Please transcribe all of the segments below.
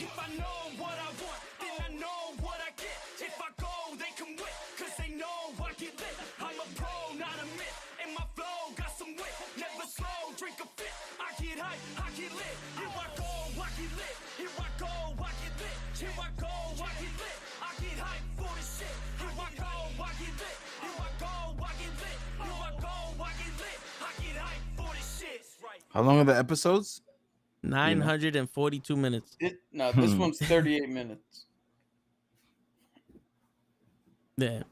If I know what I want, then I know what I get. If I go, they can win, cause they know I get lit. I'm a pro, not a myth, and my flow got some wit. Never slow, drink a fit. I get hype, I get lit. Here I go, I get lit. Here I go, I get lit. Here I go, I get lit. I get hype for the shit. Here I go, I get lit. Here I go, I get lit. Here I go, I get lit. I get hype for the shit. How long are the episodes? 942 minutes. This one's 38 minutes. Yeah.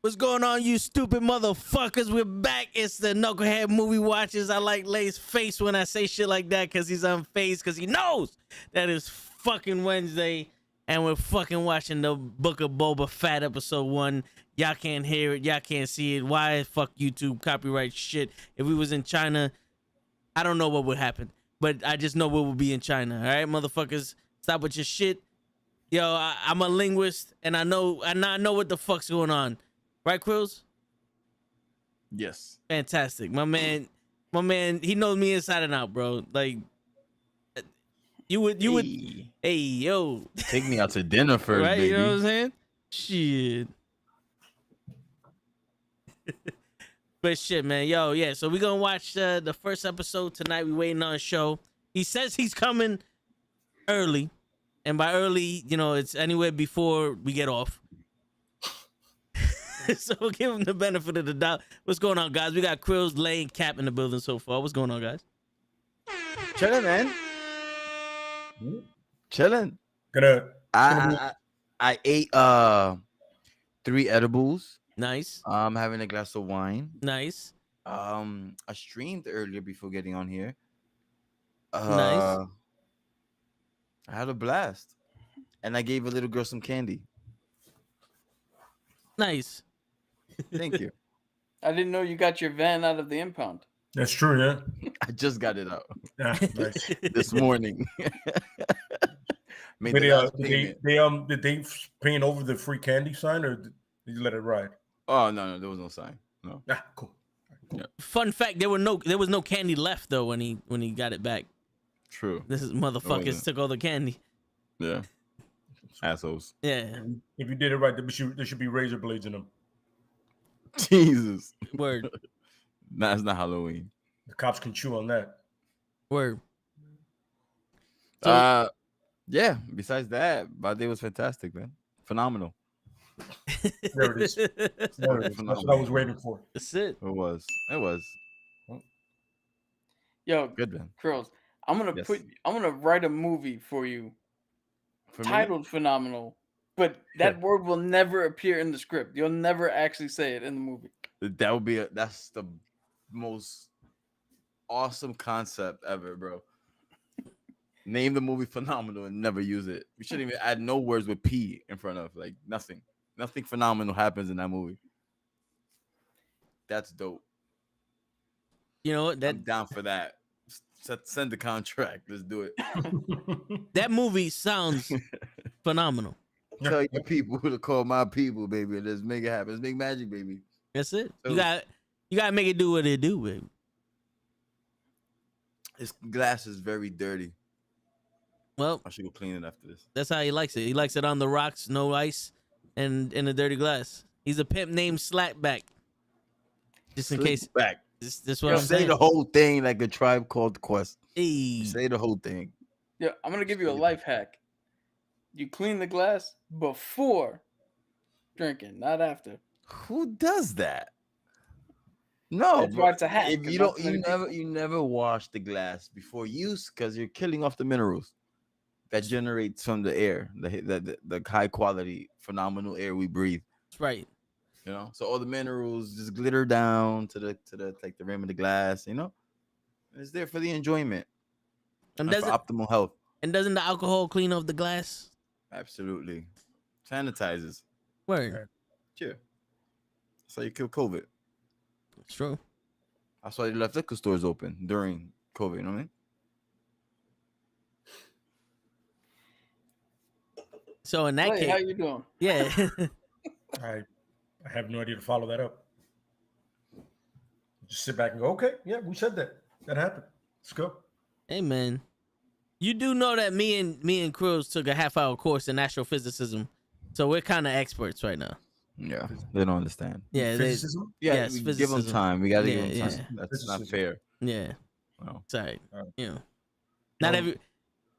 What's going on, you stupid motherfuckers? We're back. It's the Knucklehead Movie Watchers. I like Lay's face when I say shit like that because he's unfazed because he knows that it's fucking Wednesday and we're fucking watching the Book of Boba Fett episode 1. Y'all can't hear it. Y'all can't see it. Why? Fuck YouTube. Copyright shit. If we was in China, I don't know what would happen. But I just know we will be in China. All right, motherfuckers? Stop with your shit. Yo, I'm a linguist and I know what the fuck's going on. Right, Quills? Yes. Fantastic. My man, he knows me inside and out, bro. Like, you would, hey, yo. Take me out to dinner first, right? baby. You know what I'm saying? Shit. But shit, man. Yo, yeah. So we're going to watch the first episode tonight. We waiting on a show. He says he's coming early. And by early, you know, it's anywhere before we get off. So we'll give him the benefit of the doubt. What's going on, guys? We got Krills, Lay, and Cap in the building so far. What's going on, guys? Chilling, man. Chilling. Gonna I ate 3 edibles. Nice. I'm having a glass of wine. Nice. I streamed earlier before getting on here. Nice. I had a blast. And I gave a little girl some candy. Nice. Thank you. I didn't know you got your van out of the impound. That's true, yeah. I just got it out Yeah, nice. this morning. Made But the last payment. did they paint over the free candy sign or did you let it ride? Oh no, there was no sign. No. Ah, cool. Fun fact: there was no candy left though when he got it back. True. This is motherfuckers wasn't. took all the candy. Yeah. Assholes. Yeah. If you did it right, there should be razor blades in them. Jesus. Word. That's not Halloween. The cops can chew on that. Word. So, Yeah. Besides that, my day was fantastic, man. Phenomenal. There it is. There it is. That's what I was waiting for. That's it. It was. Yo, Good, man. Krills, I'm gonna write a movie for you For me, titled Phenomenal, but that word will never appear in the script. You'll never actually say it in the movie. that would be that's the most awesome concept ever, bro. Name the movie Phenomenal and never use it. We shouldn't even add no words with P in front of, like, nothing. Nothing phenomenal happens in that movie. That's dope. You know what? I'm down for that. Send the contract. Let's do it. That movie sounds phenomenal. Tell your people to call my people, baby. Let's make it happen. Let's make magic, baby. That's it. So- You gotta make it do what it do, baby. This glass is very dirty. Well, I should go clean it after this. that's how he likes it. He likes it on the rocks, no ice, and in a dirty glass. He's a pimp named Slackback. Just in case. Back. This what I'm Say saying. the whole thing like a Tribe Called Quest. Hey. Say the whole thing. Yeah, I'm gonna give you a life hack. You clean the glass before drinking, not after. Who does that? No, That's bro. why it's a hack. If 'cause you not don't, too many people- you never wash the glass before use because you're killing off the minerals that generates from the air, the high quality, phenomenal air we breathe. That's right. You know, so all the minerals just glitter down to the like the rim of the glass. You know, it's there for the enjoyment And and for optimal health. doesn't the alcohol clean off the glass? Absolutely, sanitizes. Word. Sure. That's how you kill COVID. It's true. That's why they left liquor stores open during COVID. You know what I mean? So in that Hey, how case, you doing? yeah. I have no idea to follow that up. Just sit back and go, okay, yeah, we said that. That happened. Let's go. Hey man, you do know that me and Cruz took a half-hour course in astrophysicism, so we're kind of experts right now. Yeah, they don't understand. Yeah, Physicism? Yeah, yes, we give them physicism. time. We gotta Yeah, give them yeah. time. That's not Physicism. fair. Yeah, No. sorry. Alright. You know, not Um, every.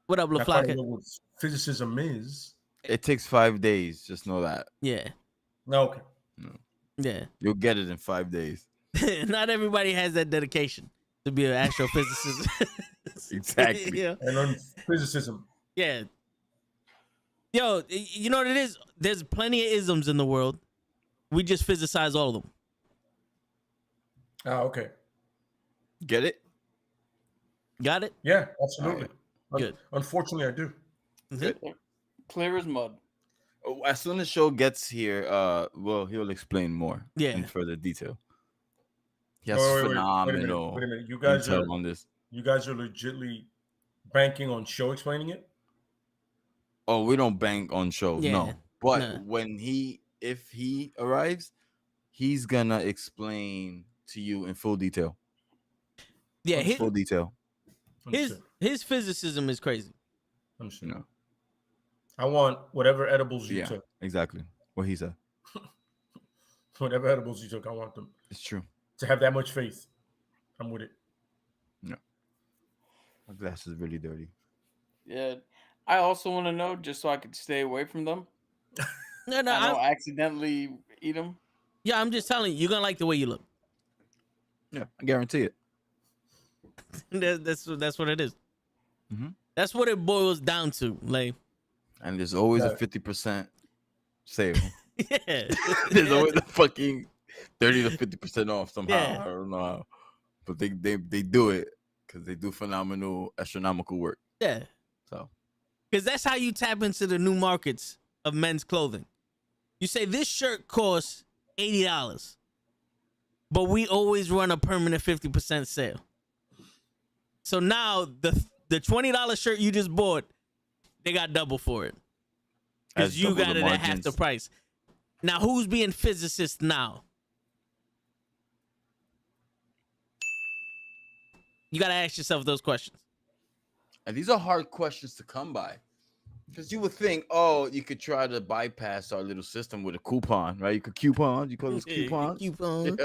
What up, That's why I LaFlocka? know what physicism is. It takes 5 days. Just know that. Yeah, No, okay. yeah. You'll get it in 5 days. Not everybody has that dedication to be an astrophysicist. Exactly. Yeah. And on physicism. Yeah. Yo, you know what it is? There's plenty of isms in the world. We just physicize all of them. Ah, okay. Get it? Got it? Yeah, absolutely. Good. Unfortunately, I do. Good. Clear as mud. Oh, as soon as show gets here, well, he'll explain more Yeah. in further detail. He has Wait a phenomenal minute. You guys intel are on this. legitly banking on show explaining it? Oh, we don't bank on show, Yeah, no. But nah. if he arrives, he's gonna explain to you in full detail. Yeah, Full detail. Understood. his physicism is crazy. Understood. No. I want whatever edibles you Yeah, took. exactly. What he said. Whatever edibles you took, I want them It's true. to have that much faith. I'm with it. No. My glass is really dirty. Yeah. I also want to know, just so I could stay away from them. No, I don't I'm accidentally eat them. just telling you, you're gonna like the way you look. Yeah, I guarantee it. That's what it is. Mhm. That's what it boils down to. Like, And there's always a Right. 50% sale. yeah. There's always a fucking 30 to 50% off somehow. Yeah. I don't know how. But they do it because they do phenomenal astronomical work. Yeah. So Because that's how you tap into the new markets of men's clothing. You say this shirt costs $80, but we always run a permanent 50% sale. So now the $20 shirt you just bought, they got double for it. Because Has you double got the it at half the margins. price. Now who's being physicist now? You got to ask yourself those questions. and these are hard questions to come by. Because you would think, oh, you could try to bypass our little system with a coupon, right? You could coupon. You call those coupons? Coupon.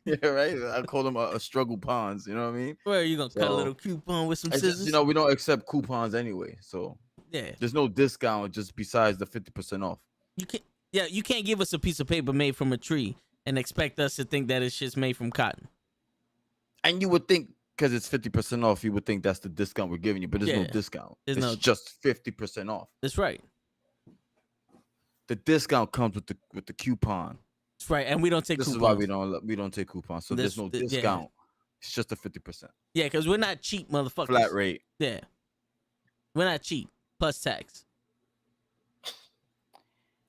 Yeah, right. I call them a struggle pawns. You know what I mean? Where are you going to cut a So, little coupon with some It's scissors? just, we don't accept coupons anyway. So Yeah. there's no discount just besides the 50% off. You can't give us a piece of paper made from a tree and expect us to think that it's just made from cotton. And you would think, because it's 50% off, you would think that's the discount we're giving you, but there's no Yeah. discount. There's It's no- just 50% off. That's right. The discount comes with the coupon. That's right. And we don't take This coupons. is why we don't take coupons. So there's no Yeah. discount. It's just a 50% Yeah, because we're not cheap, motherfuckers. flat rate. Yeah. We're not cheap. Plus tax.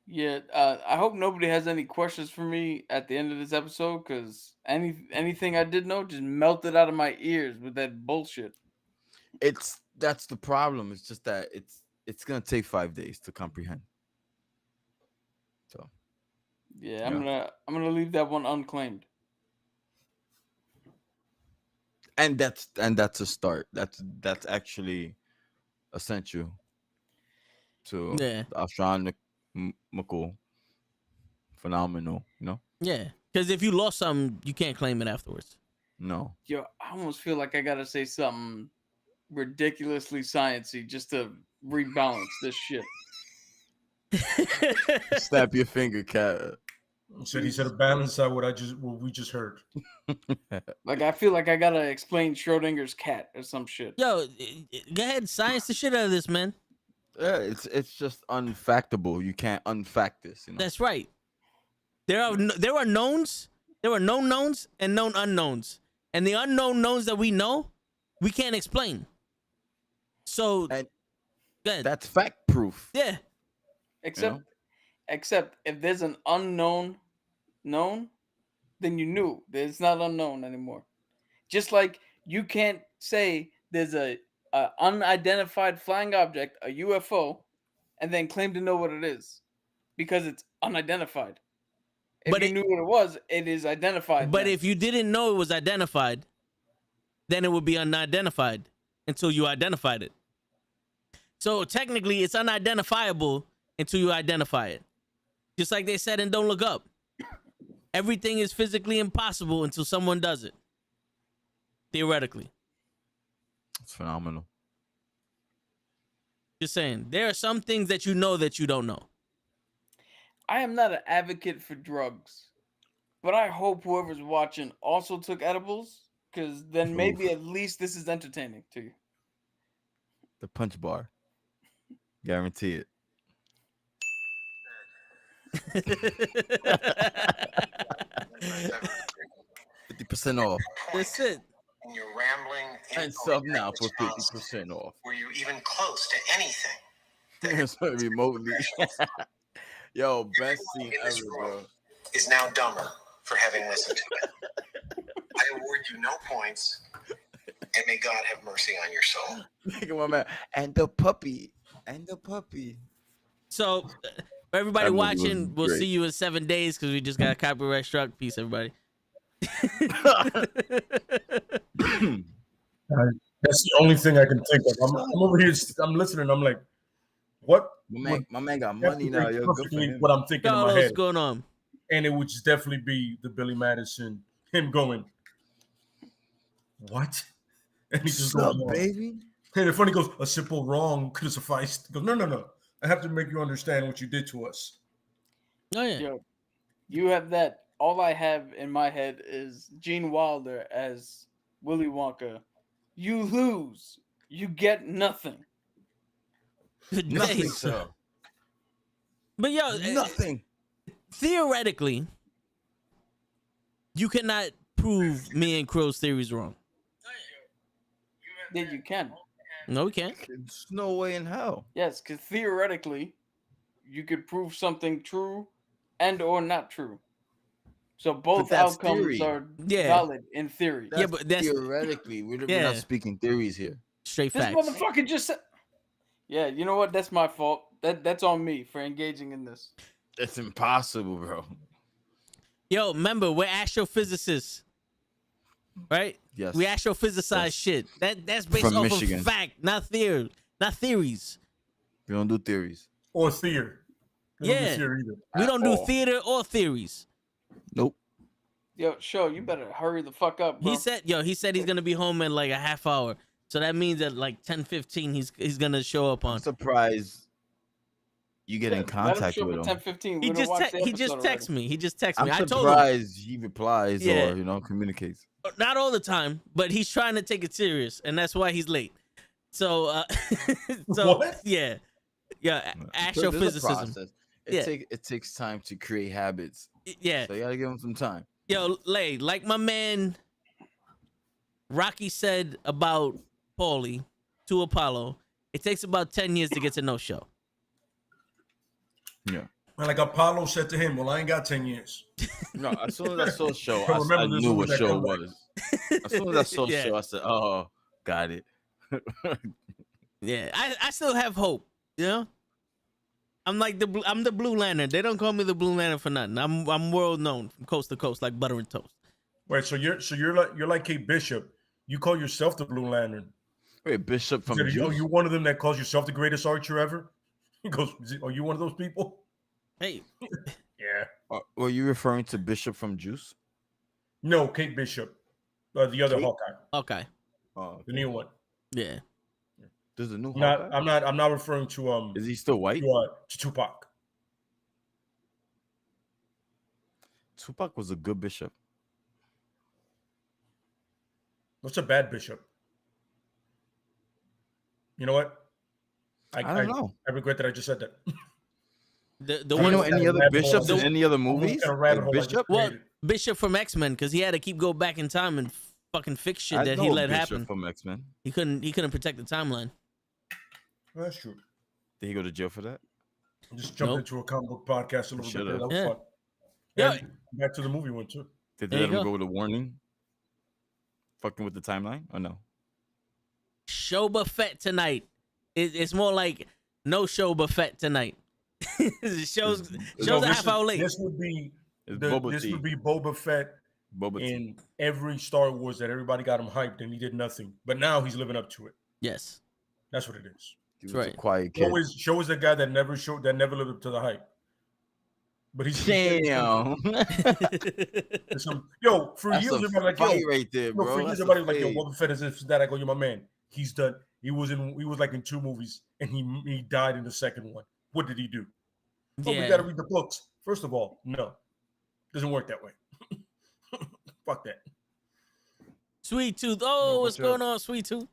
Yeah, I hope nobody has any questions for me at the end of this episode, because anything I did know just melted out of my ears with that bullshit. That's the problem. It's just that it's gonna take 5 days to comprehend. So Yeah, I'm gonna leave that one unclaimed. and that's a start. That's actually essential to Yeah. the astronomical phenomenal. Yeah. Because if you lost something, you can't claim it afterwards. No. Yo, I almost feel like I gotta say something ridiculously sciencey just to rebalance this shit. Snap your finger, cat. He said to balance out what we just heard. Like, I feel like I gotta explain Schrodinger's cat or some shit. Yo, go ahead. Science the shit out of this, man. Yeah, it's just unfactable. You can't unfact this. That's right. There are knowns. There are known knowns and known unknowns. And the unknown knowns that we know, we can't explain. So, And go ahead. that's fact proof. Yeah. Except if there's an unknown known, then you knew that it's not unknown anymore. Just like you can't say there's a unidentified flying object, a UFO, and then claim to know what it is because it's unidentified. If But you it- knew what it was, it is identified. But then. if you didn't know it was identified, then it would be unidentified. until you identified it. So technically, it's unidentifiable until you identify it. Just like they said in Don't Look Up. Everything is physically impossible until someone does it. Theoretically. It's phenomenal. Just saying. There are some things that you know that you don't know. I am not an advocate for drugs, but I hope whoever's watching also took edibles, because then maybe at least this is entertaining to you. The punch bar. Guarantee it. 50% off. That's it. And you're rambling And sub now for 50% off. Were you even close to anything? It's remotely. Yo, best scene In this ever, room bro. is now dumber for having listened to it. I award you no points, and may God have mercy on your soul. Look at my man. And the puppy. And the puppy. So, for everybody That movie was watching, we'll great. see you in 7 days because we just got a copyright struck. Peace, everybody. That's the only thing I can think of. I'm over here. I'm listening. I'm like, what? My man got money now. Yo, good for Perfectly him. what I'm thinking in my Carlos, head, what's going on? and it would just definitely be the Billy Madison, him going, what? And he just What's goes, up, baby? and the funny goes, a simple wrong could have sufficed. He goes, no. I have to make you understand what you did to us. Oh, yeah. Yo, you have that. All I have in my head is Gene Wilder as Willy Wonka. You lose. You get nothing. Good Nothing, days. sir. But yo, Nothing. theoretically, you cannot prove me and Crow's theories wrong. Yeah, you can. No, we can't. There's no way in hell. Yes, because theoretically, you could prove something true and or not true. So both that's outcomes theory. are Yeah. valid in theory. Yeah, but that's theoretically. We're Yeah. not speaking theories here. straight This facts. motherfucker just said. Yeah, you know what? That's my fault. That's on me for engaging in this. It's impossible, bro. Yo, remember, we're astrophysicists, right? Yes. We astrophysicize Yes. shit. That's based From off Michigan. of fact, not theories. We don't do theories. Or theater. They don't do Yeah. theater either. We At don't do all. theater or theories. Nope. Yo, show you better hurry the fuck up, bro. He said he's gonna be home in like a half hour. So that means at like 10:15 he's gonna show up I'm on. surprised you get in Let him contact show with up him. at 10:15. He We done just watched the he just episode texts already. me. He just texts I'm me. I told him surprised he replies Yeah. or communicates. not all the time, but he's trying to take it serious, and that's why he's late. So so What? yeah. There's a Astrophysicism. process. Yeah. It takes time to create habits. Yeah. So you gotta give him some time. Yo, Lay, like my man Rocky said about Paulie to Apollo, it takes about 10 years to get to no show. Yeah. And like Apollo said to him, well, I ain't got 10 years. No, as soon as I saw show, I remember I this knew movie what that show it comeback. was. As soon as I saw Yeah. show, I said, "Oh, got it." Yeah, I still have hope, you know? I'm like I'm the Blue Lantern. They don't call me the Blue Lantern for nothing. I'm world known from coast to coast like butter and toast. Wait, so you're like Kate Bishop. You call yourself the Blue Lantern. Wait, Bishop from Are Juice? you one of them that calls yourself the greatest archer ever? He goes, are you one of those people? Hey, Yeah. Were you referring to Bishop from Juice? No, Kate Bishop. The other Kate? Hawkeye. okay. Oh, The new one. Yeah. there's a new. Not, Hawkeye? I'm not referring to Is he still white? to Tupac. Tupac was a good bishop. What's a bad bishop? You know what? I don't know. I regret that I just said that. The Do you one know Almost any got a other rabbit hole. bishops in Almost- any other almost movies? got a rabbit Like hole I just Bishop? well, created. Bishop from X-Men because he had to keep go back in time and fucking fix shit I that know he a let Bishop happen. from X-Men. He couldn't protect the timeline. That's true. Did he go to jail for that? I just jumped Nope. into a comic book podcast a little bit. Should've. There. That was Yeah. fun. Yeah. And back to the movie one too. Did There they you let him go. go with a warning? Fucking with the timeline or no? Shoba Fett tonight. It's more like no Shoba Fett tonight. shows No, a this half hour late. This would be It's this Boba Tea. would be Boba Fett Boba Tea. in every Star Wars that everybody got him hyped and he did nothing. But now he's living up to it. Yes. That's what it is. He was That's a right. quiet kid. Show is the guy that never lived up to the hype. But he's Damn. there's some yo for That's years. a Everybody like fight yo, right there, yo, bro. for years That's a everybody was like yo, fade. Boba Fett is this that. I go, yo, my man, he's done. He was like in 2 movies, and he died in the second one. What did he do? Oh, we Yeah. got to read the books. First of all, no, doesn't work that way. Fuck that. Sweet Tooth. Oh, Yo, what's what's up? going on, Sweet Tooth?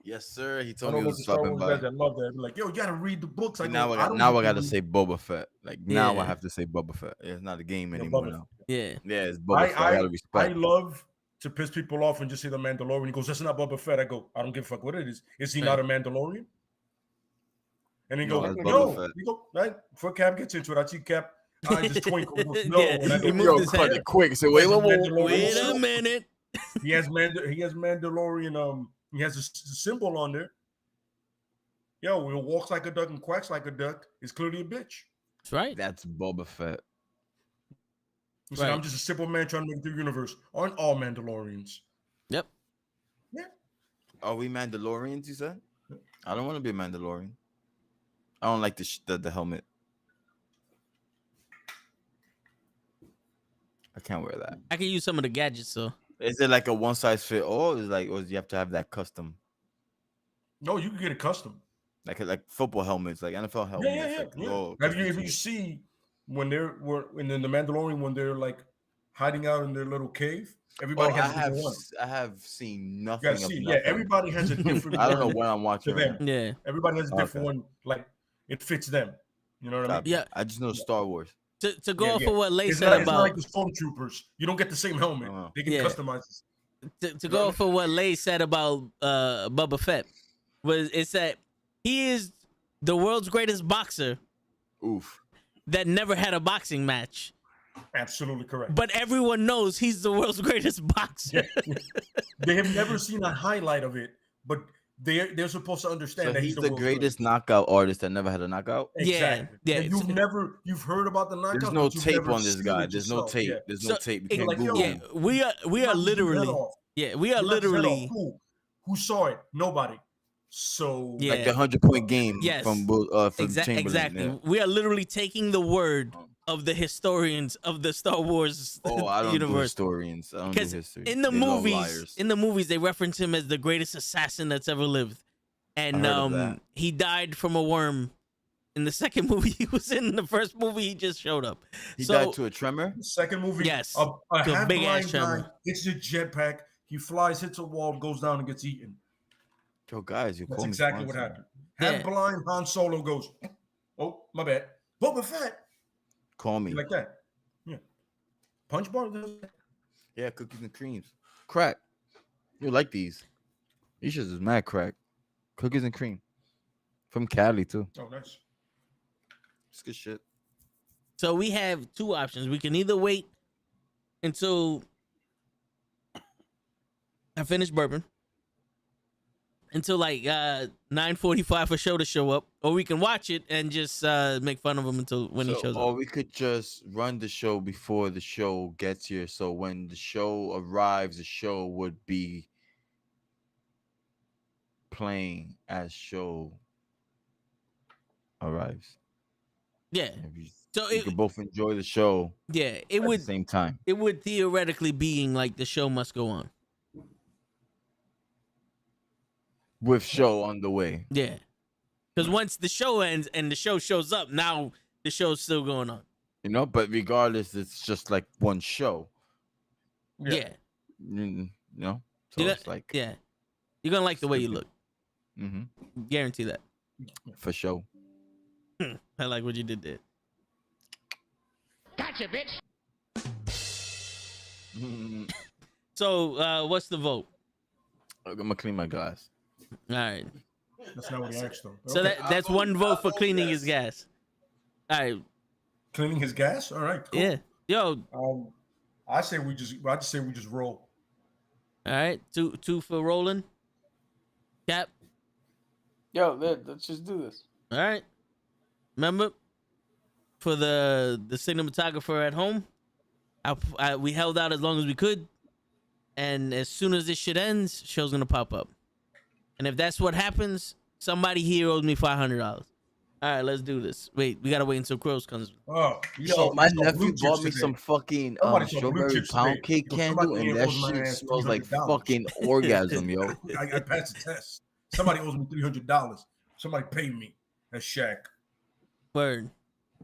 Yes, sir. He I told don't me he know was the Star stopping Wars by. guys that love that. They're like, yo, you got to read the books. I Now go, I don't now I need to gotta read- say Boba Fett. Like now I Yeah. have to say Boba Fett. It's not a game Yeah, anymore Boba now. Yeah. Yeah, it's Boba Fett. I gotta I respect. love to piss people off and just say the Mandalorian. He goes, that's not Boba Fett. I go, I don't give a fuck what it is. Is he Right. not a Mandalorian? And he No, go, that's Boba no. Fett. You go, right? Before Cap gets into it, I see Cap. I just twinkle. He goes, no. Yeah, And I he go, moved his cut head. it quick. So Wait, wait, wait, wait, wait. Wait a minute. He has Mandalorian. He has a symbol on there. Yo, he walks like a duck and quacks like a duck. It's clearly a bitch. That's right. That's Boba Fett. He said, Right. I'm just a simple man trying to make it through the universe. Aren't all Mandalorians? Yep. Yeah. Are we Mandalorians? You said. I don't want to be a Mandalorian. I don't like the helmet. I can't wear that. I can use some of the gadgets, so. Is it like a one size fit all? Is like, or do you have to have that custom, No, you can get it custom. like football helmets, like NFL helmets? Yeah. Like, Yeah. oh, Have you, custom if you too. see when in the Mandalorian when they're like hiding out in their little cave, everybody Oh, has a different one. I have seen You nothing. gotta see, of yeah, nothing. everybody has a different I don't know one what I'm to watching right them. now. Yeah. Everybody has a different Okay. one, like it fits them. You know what I mean? Copy. Yeah. I just know Star Wars. To go Yeah, off yeah. of what Lay It's said not, it's not about like the stormtroopers. You don't get the same helmet. Oh. They can Yeah. customize it. to go off of what Lay said about Boba Fett was it's that he is the world's greatest boxer Oof. that never had a boxing match. Absolutely correct. But everyone knows he's the world's greatest boxer. They have never seen a highlight of it, but they're supposed to understand So that he's the world's greatest knockout artist that never had a knockout. Exactly. Yeah, And you've heard about the knockout. There's no but you've tape never on this seen guy. it There's no yourself. tape. Yeah. There's So, no tape. You it- can't like, yo, Google Yeah, him. we are Knocked his head literally off. we are Knocked his head off. literally Who saw it? Nobody. So Yeah. Like the 100-point game Yes. from Chamberlain. exactly. Yeah. We are literally taking the word of the historians of the Star Wars Oh, I don't do universe. historians. I don't do Because history. in the They love movies, liars. they reference him as the greatest assassin that's ever lived, and I heard of that. he died from a worm in the second movie he was in. In the first movie, he just showed up. He So died to a tremor. the second movie, Yes. a To a half big-ass blind guy tremor. hits a jetpack. He flies, hits a wall, goes down, and gets eaten. Yo, guys, you That's call me exactly what sponsor. happened. Half Yeah. blind Han Solo goes, oh, my bad. Boba Fett. Call me. Like that. Yeah. Punch bar. Yeah, cookies and creams. Crack. You like these? These shits is mad crack. Cookies and cream. From Cali too. Oh, nice. It's good shit. So we have two options. We can either wait until I finish bourbon, until like 9:45 for show to show up, or we can watch it and just make fun of him until when he shows Or up. we could just run the show before the show gets here. So when the show arrives, the show would be playing as show arrives. Yeah. If you, So you it, could both enjoy the show yeah, it at would the same time. it would theoretically being like the show must go on. With show on the way. Yeah. Because once the show ends and the show shows up, now the show's still going on. You know, but regardless, it's just like one show. Yeah. You know? So You it's got- like Yeah. You're gonna like the way you look. mhm, Guarantee that. for sure. I like what you did there. So what's the vote? I'm gonna clean my glass. All right. That's not what he asked, though. So Okay. that's one vote for cleaning his gas. All right. Cleaning his gas? All right, cool. Yeah. Yo. I just say we just roll. All right. Two for rolling. Cap. Yo, let's just do this. All right. Remember, for the cinematographer at home, we held out as long as we could, and as soon as this shit ends, show's gonna pop up. And if that's what happens, somebody here owes me $500. All right, let's do this. Wait, we gotta wait until Crows comes. Oh, Yo, my you saw nephew blue bought chips me today. some fucking Somebody saw blue strawberry chips pound today. cake Yo, candle, somebody and that owes my shit ass smells like $300. fucking orgasm, yo. I passed the test. Somebody owes me $300. Somebody pay me. That's Shaq. Word.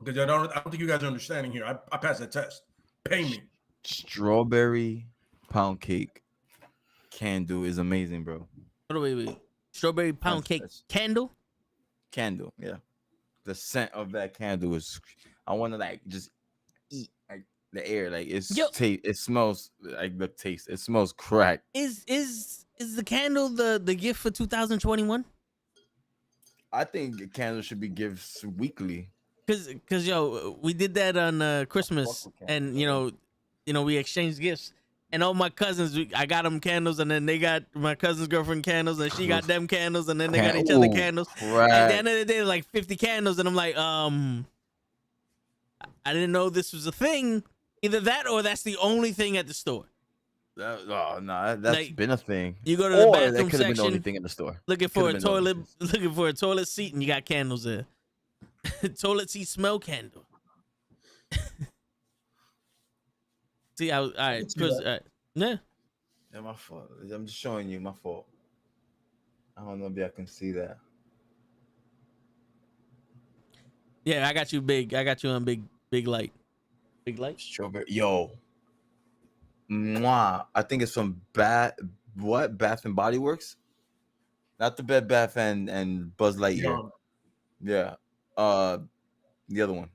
Because I don't think you guys are understanding here. I passed that test. Pay me. Strawberry pound cake candle is amazing, bro. Wait. Strawberry pound cake That's- candle? Candle, yeah. The scent of that candle is. I want to like just eat like the air, like it's Yo. it smells like the taste. It smells crack. Is the candle the gift for 2021? I think candles should be gifts weekly. Cause yo, we did that on Christmas, Fuck with candles, and you know we exchanged gifts, and all my cousins, I got them candles, and then they got my cousin's girlfriend candles, and she got them candles, and then they got each other candles. At the end of the day, like 50 candles, and I'm like, I didn't know this was a thing. Either that or that's the only thing at the store. That's Like, been a thing. You go to the Or that bathroom could have been the only section thing in the store. looking for a Could've been the only toilet, thing. looking for a toilet seat, and you got candles there. Toilet seat smell candle. See, all right, see Chris, that. all right. Yeah. Yeah, my fault. I'm just showing you my fault. I don't know if y'all can see that. Yeah, I got you big. I got you on big light. Big light? Strawberry, yo, mwah. I think it's from Bath and Body Works, not the Bed Bath and Buzz Lightyear. Yeah, the other one,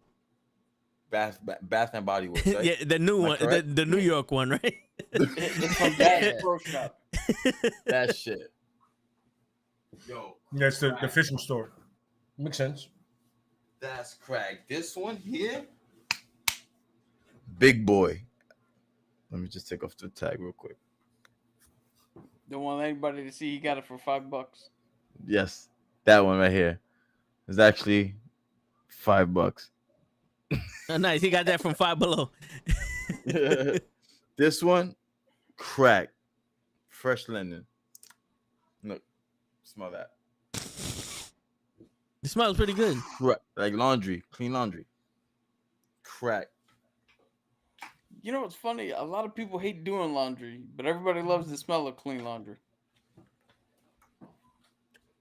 Bath and Body Works. Right? Yeah, the new Am I one, correct? the New York one, right? It's from Bass Pro Shop. That shit. Yo, Yeah, it's the fishing store. Makes sense. that's crack. This one here, big boy. Let me just take off the tag real quick. Don't want anybody to see he got it for $5. Yes, that one right here is actually $5. Oh, nice. He got that from Five Below. This one, crack, fresh linen. Look, smell that. It smells pretty good. Crack, like laundry, clean laundry. Crack. You know what's funny? A lot of people hate doing laundry, but everybody loves the smell of clean laundry.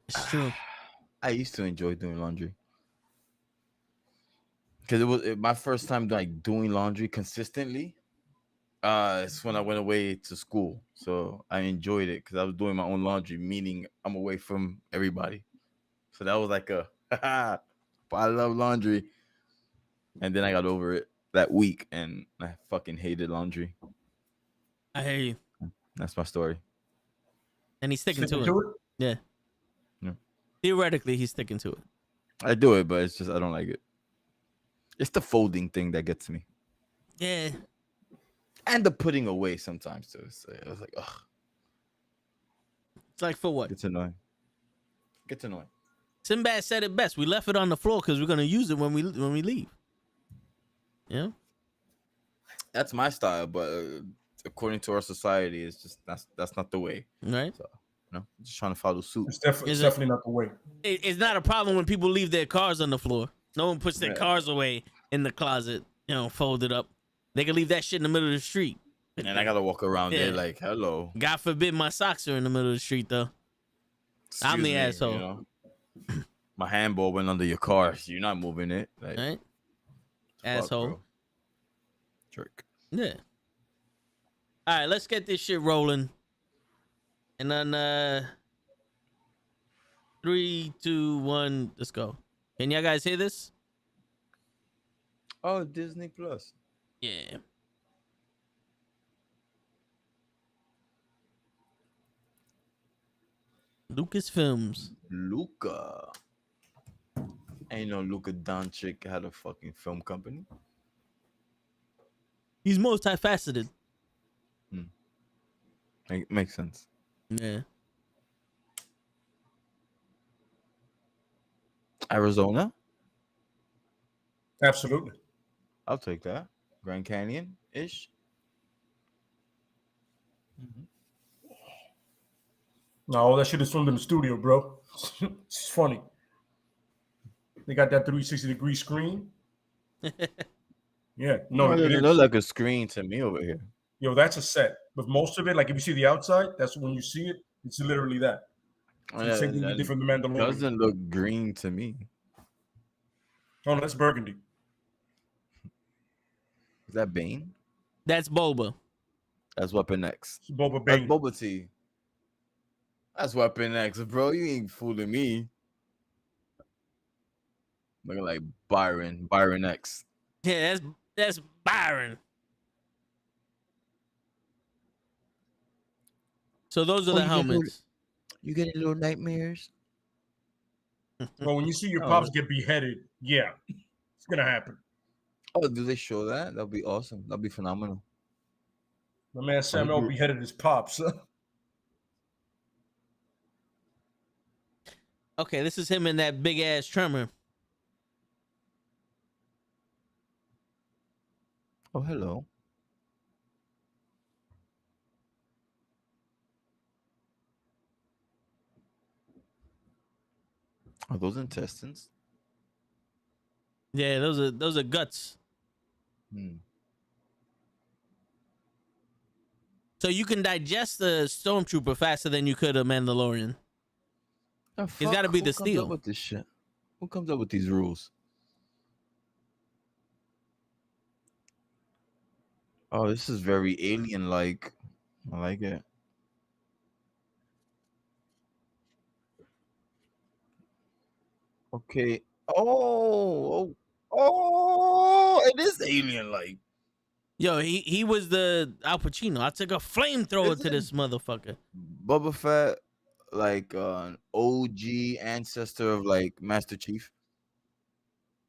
It's true. I used to enjoy doing laundry because it was my first time like doing laundry consistently. It's when I went away to school, so I enjoyed it because I was doing my own laundry, meaning I'm away from everybody. So that was like a, I love laundry, and then I got over it that week, and I fucking hated laundry. I hear you. That's my story. And he's sticking Sticking to it. to it? Yeah. Yeah. Theoretically, he's sticking to it. I do it, but it's just I don't like it. It's the folding thing that gets me, Yeah. and the putting away sometimes too. So I was like, ugh, It's like for what? it's annoying. Gets annoying. Sinbad said it best. We left it on the floor because we're gonna use it when we leave. Yeah. That's my style, but according to our society, it's just that's not the way. Right. So, just trying to follow suit. It's definitely Is it- definitely not the way. It's not a problem when people leave their cars on the floor. No one puts their Right. cars away in the closet, folded up. They can leave that shit in the middle of the street. And I gotta walk around there Yeah. like, hello. God forbid my socks are in the middle of the street though. I'm the asshole. My handball went under your car. You're not moving it. Like, Right? fuck, Asshole. bro. Jerk. Yeah. All right, let's get this shit rolling. And then 3, 2, 1, let's go. Can y'all guys hear this? Oh, Disney Plus. Yeah. Lucasfilms. Luca. Ain't no Luka Doncic had a fucking film company. He's multifaceted. Makes sense. Yeah. Arizona. Absolutely. I'll take that. Grand Canyon ish. No, that shit is filmed in the studio, bro. It's funny. They got that 360-degree screen. Yeah, no, It it doesn't is. look like a screen to me over here. Yo, that's a set. But most of it, like if you see the outside, that's when you see it. It's literally that. It's the same thing they did for the Mandalorian. Doesn't look green to me. Oh, no, that's burgundy. Is that Bane? That's Boba. That's Weapon X. It's Boba That's Bane. Boba T. That's Weapon X, bro. You ain't fooling me. Looking like Byron X. Yeah, that's Byron. So those are Oh, the you get helmets. You get little nightmares. Well, when you see your Oh. pops get beheaded, yeah, it's gonna happen. Oh, do they show that? That'd be awesome. That'd be phenomenal. My man Samuel agree. beheaded his pops. Okay, this is him in that big ass tremor. Oh, hello. Are those intestines? Yeah, those are guts. Hmm. So you can digest the stormtrooper faster than you could a Mandalorian. It's gotta be the Who comes steel. up with this shit? Who comes up with these rules? Oh, this is very alien-like. I like it. Okay. It is alien-like. Yo, he was the Al Pacino. I took a flamethrower Is to it? this motherfucker. Boba Fett, like an OG ancestor of like Master Chief.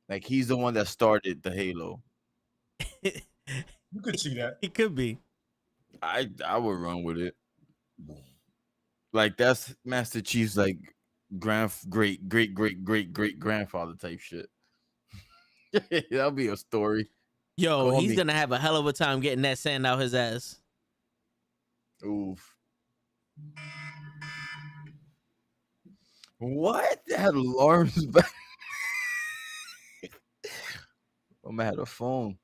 Like he's the one that started the Halo. You could see that. He could be. I would run with it. Like that's Master Chief's like great grandfather type shit. That'll be a story. Yo, Call he's me. gonna have a hell of a time getting that sand out his ass. Oof. What? They had alarms back. I had a phone.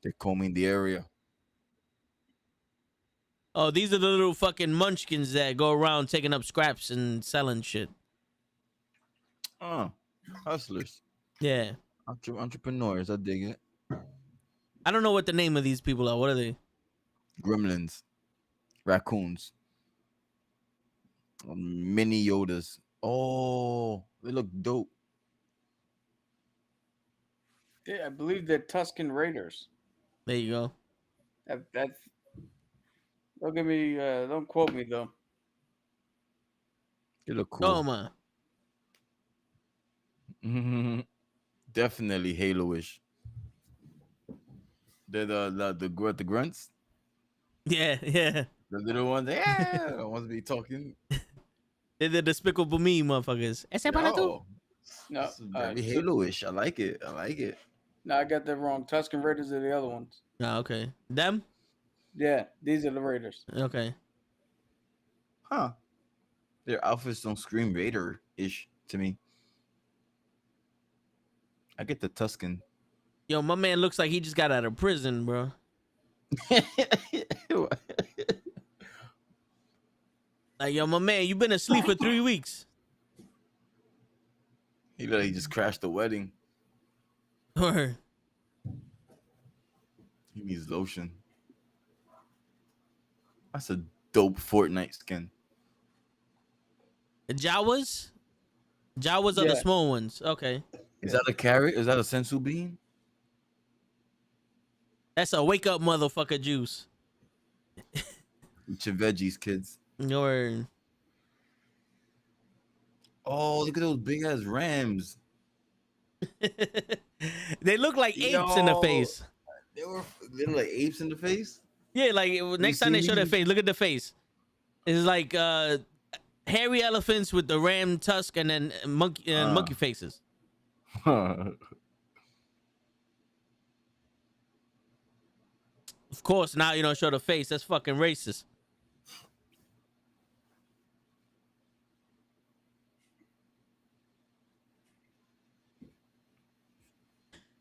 They're combing the area. Oh, these are the little fucking munchkins that go around taking up scraps and selling shit. Oh, hustlers. Yeah. Entrepreneurs. I dig it. I don't know what the name of these people are. What are they? Gremlins. Raccoons. Mini Yodas. Oh, they look dope. Yeah, I believe they're Tuscan Raiders. There you go. That's don't give me don't quote me though. They look cool. Oh man. Definitely Halo-ish. They're the grunts. Yeah, yeah. The little ones. Yeah, wants to be talking. They're the despicable me motherfuckers. Ese para tú? Yo, No, this is very so- Halo-ish. I like it. I like it. No, I got that wrong. Tuscan Raiders are the other ones. Oh, okay. Them? Yeah, these are the Raiders. Okay. Huh. Their outfits don't scream Raider-ish to me. I get the Tuscan. Yo, my man looks like he just got out of prison, bro. Like, yo, my man, you been asleep for 3 weeks. He literally just crashed the wedding. Or He needs lotion. That's a dope Fortnite skin. Jawas? Jawas are the Yeah. small ones. Okay. Is that a carrot? Is that a sensu bean? That's a wake up motherfucker juice. Eat your veggies, kids. Or Oh, look at those big ass rams. they look like apes in the Yo. face. They look like apes in the face. Yeah, like next time they see show their these? face, look at the face. It's like hairy elephants with the ram tusk and then monkey faces. course, now you don't show the face. That's fucking racist.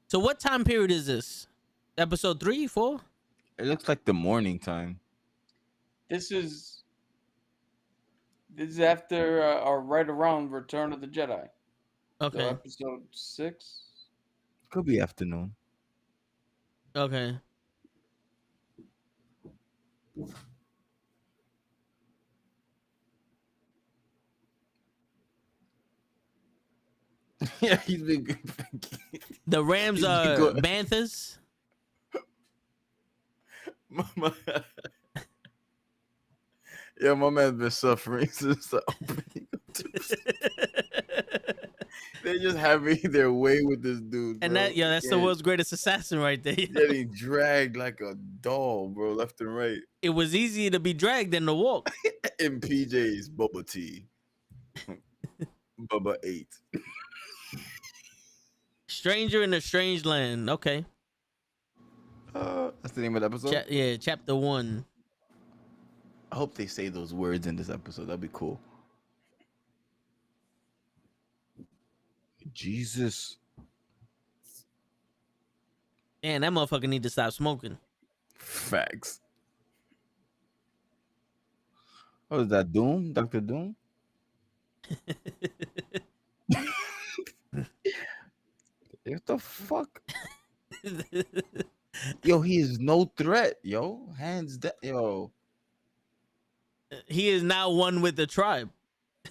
So what time period is this? Episode 3, 4? It looks like the morning time. This is after or right around Return of the Jedi. Okay. So episode 6. Could be afternoon. Okay. Yeah, he's been. The Rams He's are good. Banthas. Yeah, my man's been suffering since the opening. They're just having their way with this dude, bro. And that's the world's greatest assassin right there. Getting dragged like a doll, bro, left and right. It was easier to be dragged than to walk. In PJs, Bubba T. Bubba 8. Stranger in a Strange Land. Okay. That's the name of the episode? Chapter 1. I hope they say those words in this episode. That'd be cool. Jesus. Man, that motherfucker need to stop smoking. Facts. What is that? Doom? Dr. Doom? What the fuck? Yo, he is no threat, yo. Hands down, yo. He is now one with the tribe.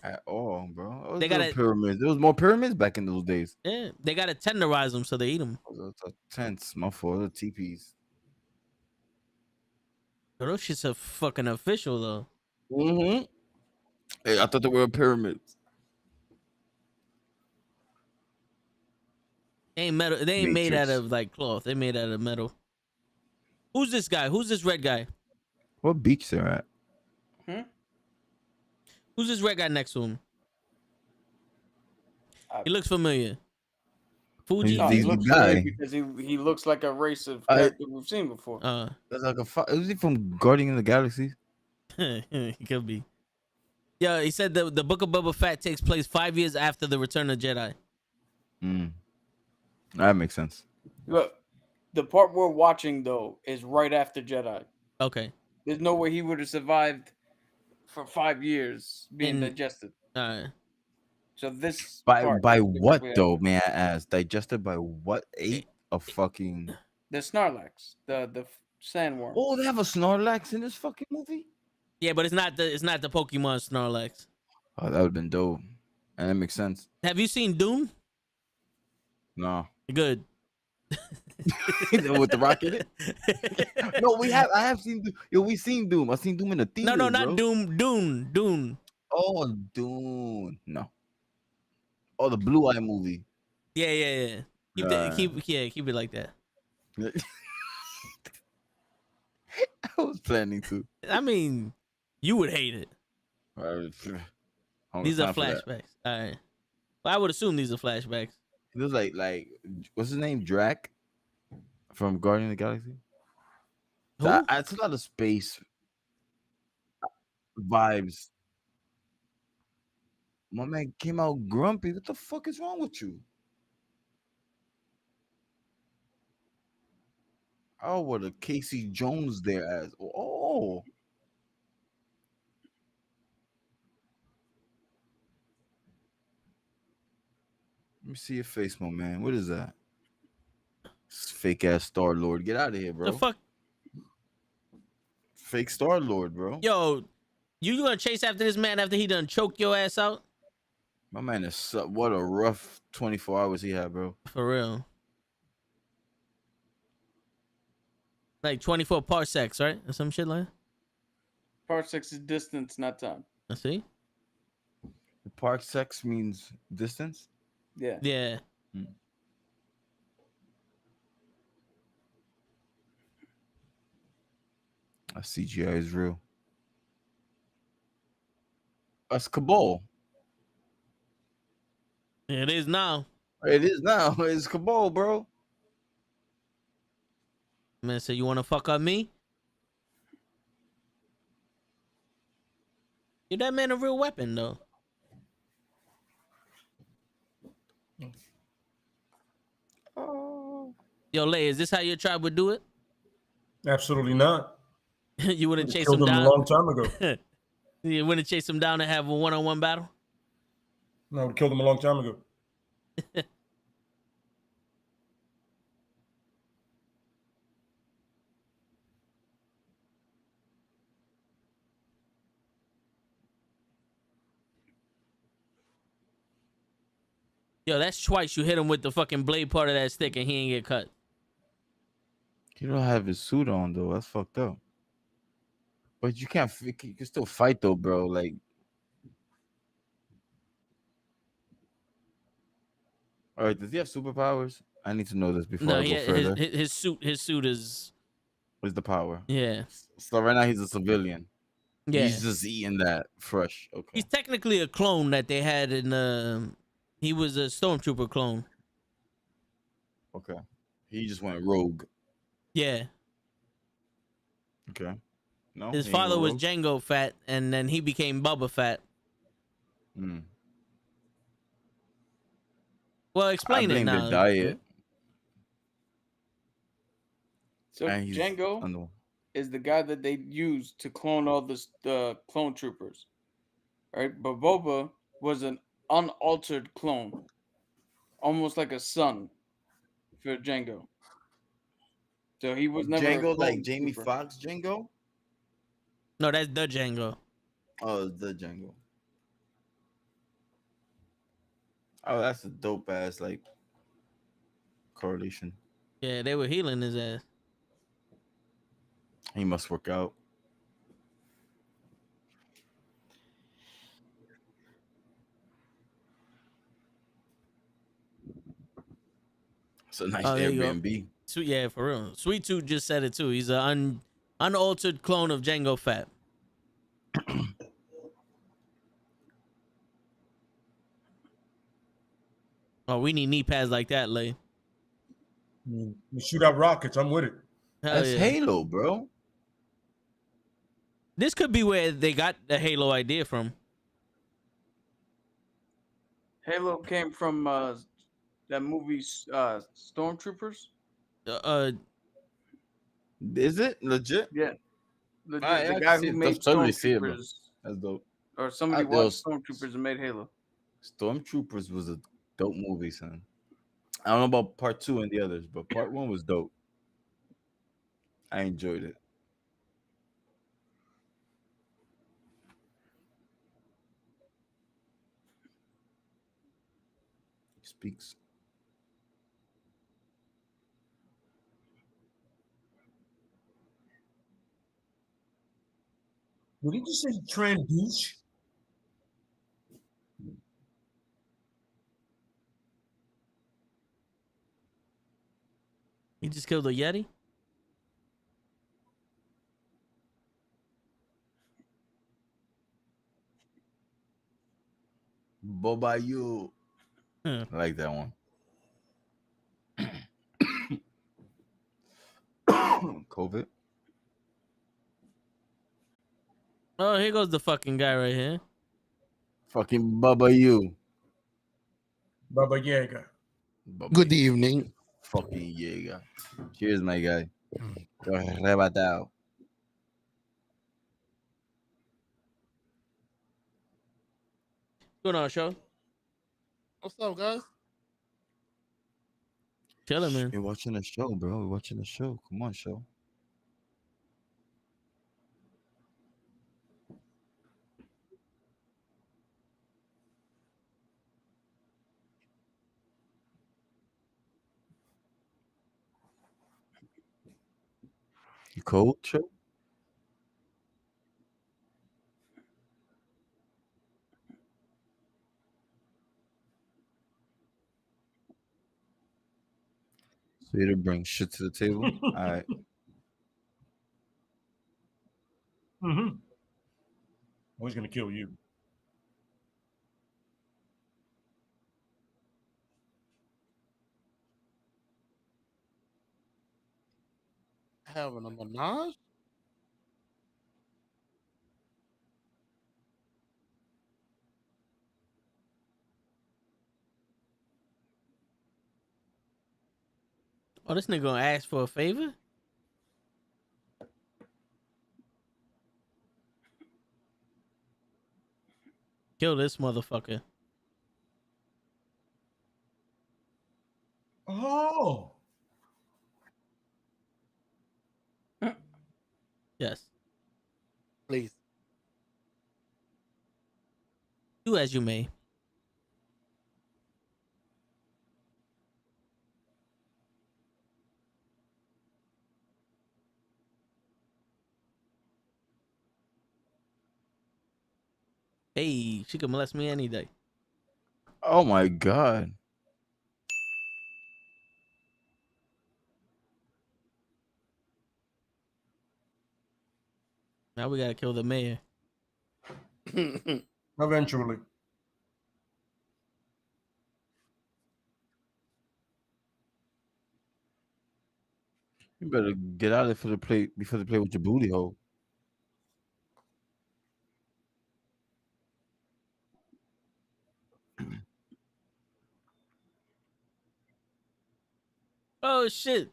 At all, bro. They gotta- pyramids. There was more pyramids back in those days. Yeah, they gotta tenderize them so they eat them. Those are tents, my fault. The teepees. Those shits are fucking official though. Mm-hmm. Hey, I thought they were pyramids. They ain't metal. They ain't made out Matrix. of like cloth. They made out of metal. Who's this guy? Who's this red guy? What beach they're at? Who's this red guy next to him? I- He looks familiar. Fuji. He's No, he the looks guy. familiar because he looks like a race of character we've seen before. That's like is he from Guardian of the Galaxy? He could be. Yeah, he said the Book of Boba Fett takes place 5 years after the Return of Jedi. That makes sense. Look, the part we're watching though is right after Jedi. Okay. There's no way he would have survived for 5 years being And- digested. All right. So this By part by is what directly though, after. may I ask? Digested by what? Ate a fucking. The Snorlax, the sandworm. Oh, they have a Snorlax in this fucking movie. Yeah, but it's not the Pokemon Snorlax. Oh, that would have been dope, and that makes sense. Have you seen Doom? No, Good. with the rock in it. No, we have. I have seen. Yo, we seen Doom. I seen Doom in the theater. No, not bro. Doom. Dune. Oh, Doom. No. Oh, the Blue Eye movie. Yeah. Keep it like that. I was planning to. I mean, you would hate it. These are flashbacks. All right. Well, I would assume these are flashbacks. It was like what's his name? Drac from Guardian of the Galaxy. Who? It's a lot of space vibes. My man came out grumpy. What the fuck is wrong with you? Oh, what a Casey Jones there as. Oh. Let me see your face, my man. What is that? Fake ass Star Lord. Get out of here, bro. The fuck? Fake Star Lord, bro. Yo, you gonna chase after this man after he done choke your ass out? My man is what a rough 24 hours he had, bro. For real. Like 24 parsecs, right? Or some shit like that. Parsecs is distance, not time. I see. The park sex means distance. Yeah. Yeah. CGI is real. That's Cabal. It is now. It is now. It's Cabal, bro. Man said, you wanna fuck on me? Give that man a real weapon, though. Yo, Lay, is this how your tribe would do it? Absolutely not. You wouldn't We chase killed him them a down. long time ago. You wouldn't chase him down and have a one-on-one battle. No, we killed them a long time ago. Yo, that's twice you hit him with the fucking blade part of that stick and he ain't get cut. He don't have his suit on though. That's fucked up. But you can't. You can still fight though, bro. Like, all right. Does he have superpowers? I need to know this before No, I go further. his suit is What's the power? yeah. So right now he's a civilian. Yeah. He's just eating that fresh. Okay. He's technically a clone that they had in he was a stormtrooper clone. Okay. He just went rogue. Yeah. Okay. No. His he ain't father was rogue? Jango Fett and then he became Boba Fett. Hmm. Well, I explain it blame now. their diet. So And he's Django on the- is the guy that they used to clone all the clone troopers, right? But Boba was an unaltered clone, almost like a son for Django. So he was never a Django, like clone Jamie trooper. Foxx Django. No, that's the Jango. Oh, the Django. Oh, that's a dope ass like correlation. Yeah, they were healing his ass. He must work out. It's a nice Oh, there you go. Airbnb. Sweet, yeah, for real. Sweet Tooth just said it too. He's an unaltered clone of Jango Fett. Oh, we need knee pads like that, Lay. We shoot out rockets. I'm with it. Hell That's yeah. Halo, bro. This could be where they got the Halo idea from. Halo came from that movie Stormtroopers. Is it legit? Yeah, the I can guy see who it. made Totally see it, bro. Stormtroopers, That's dope. or somebody There watched was- Stormtroopers and made Halo. Stormtroopers was a dope movie, son. I don't know about part 2 and the others, but part 1 was dope. I enjoyed it. He speaks. Did he just say tranduce? He just killed a Yeti? Boba you. Huh. I like that one. COVID. Oh, here goes the fucking guy right here. Fucking Bubba you. Baba Yaga. Bubba Good you. evening. Fucking Jaeger. Cheers, my guy. Rebatao. What's going on, show? What's up, guys? Chilling, man. We're watching a show, bro. We're watching a show. Come on, show. You cold, show? So you didn't bring shit to the table? All right. Mm-hmm. Oh, he's gonna kill you. Having a menage? Oh, this nigga gonna ask for a favor? Kill this motherfucker. Oh, Yes. Please. Do as you may. Hey, she can molest me any day. Oh my god. Now we gotta kill the mayor. eventually. You better get out of there for the play before they play with your booty hole. Oh shit.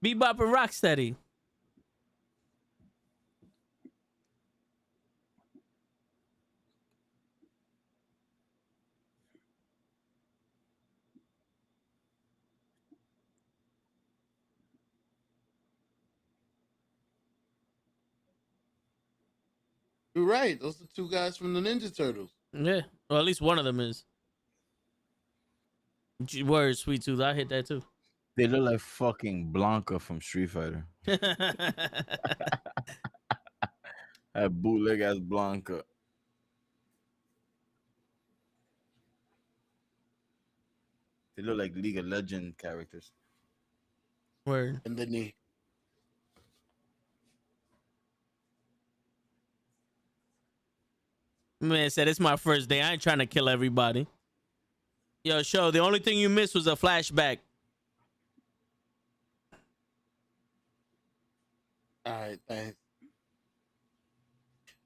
Bebop and Rocksteady. You're right. Those are two guys from the Ninja Turtles. Yeah. Well, at least one of them is. Word, Sweet Tooth. I hit that too. They look like fucking Blanca from Street Fighter. That bootleg ass Blanca. They look like League of Legend characters. Word. And the knee. Man said it's my first day. I ain't trying to kill everybody. Yo, show. The only thing you missed was a flashback. All right, thanks.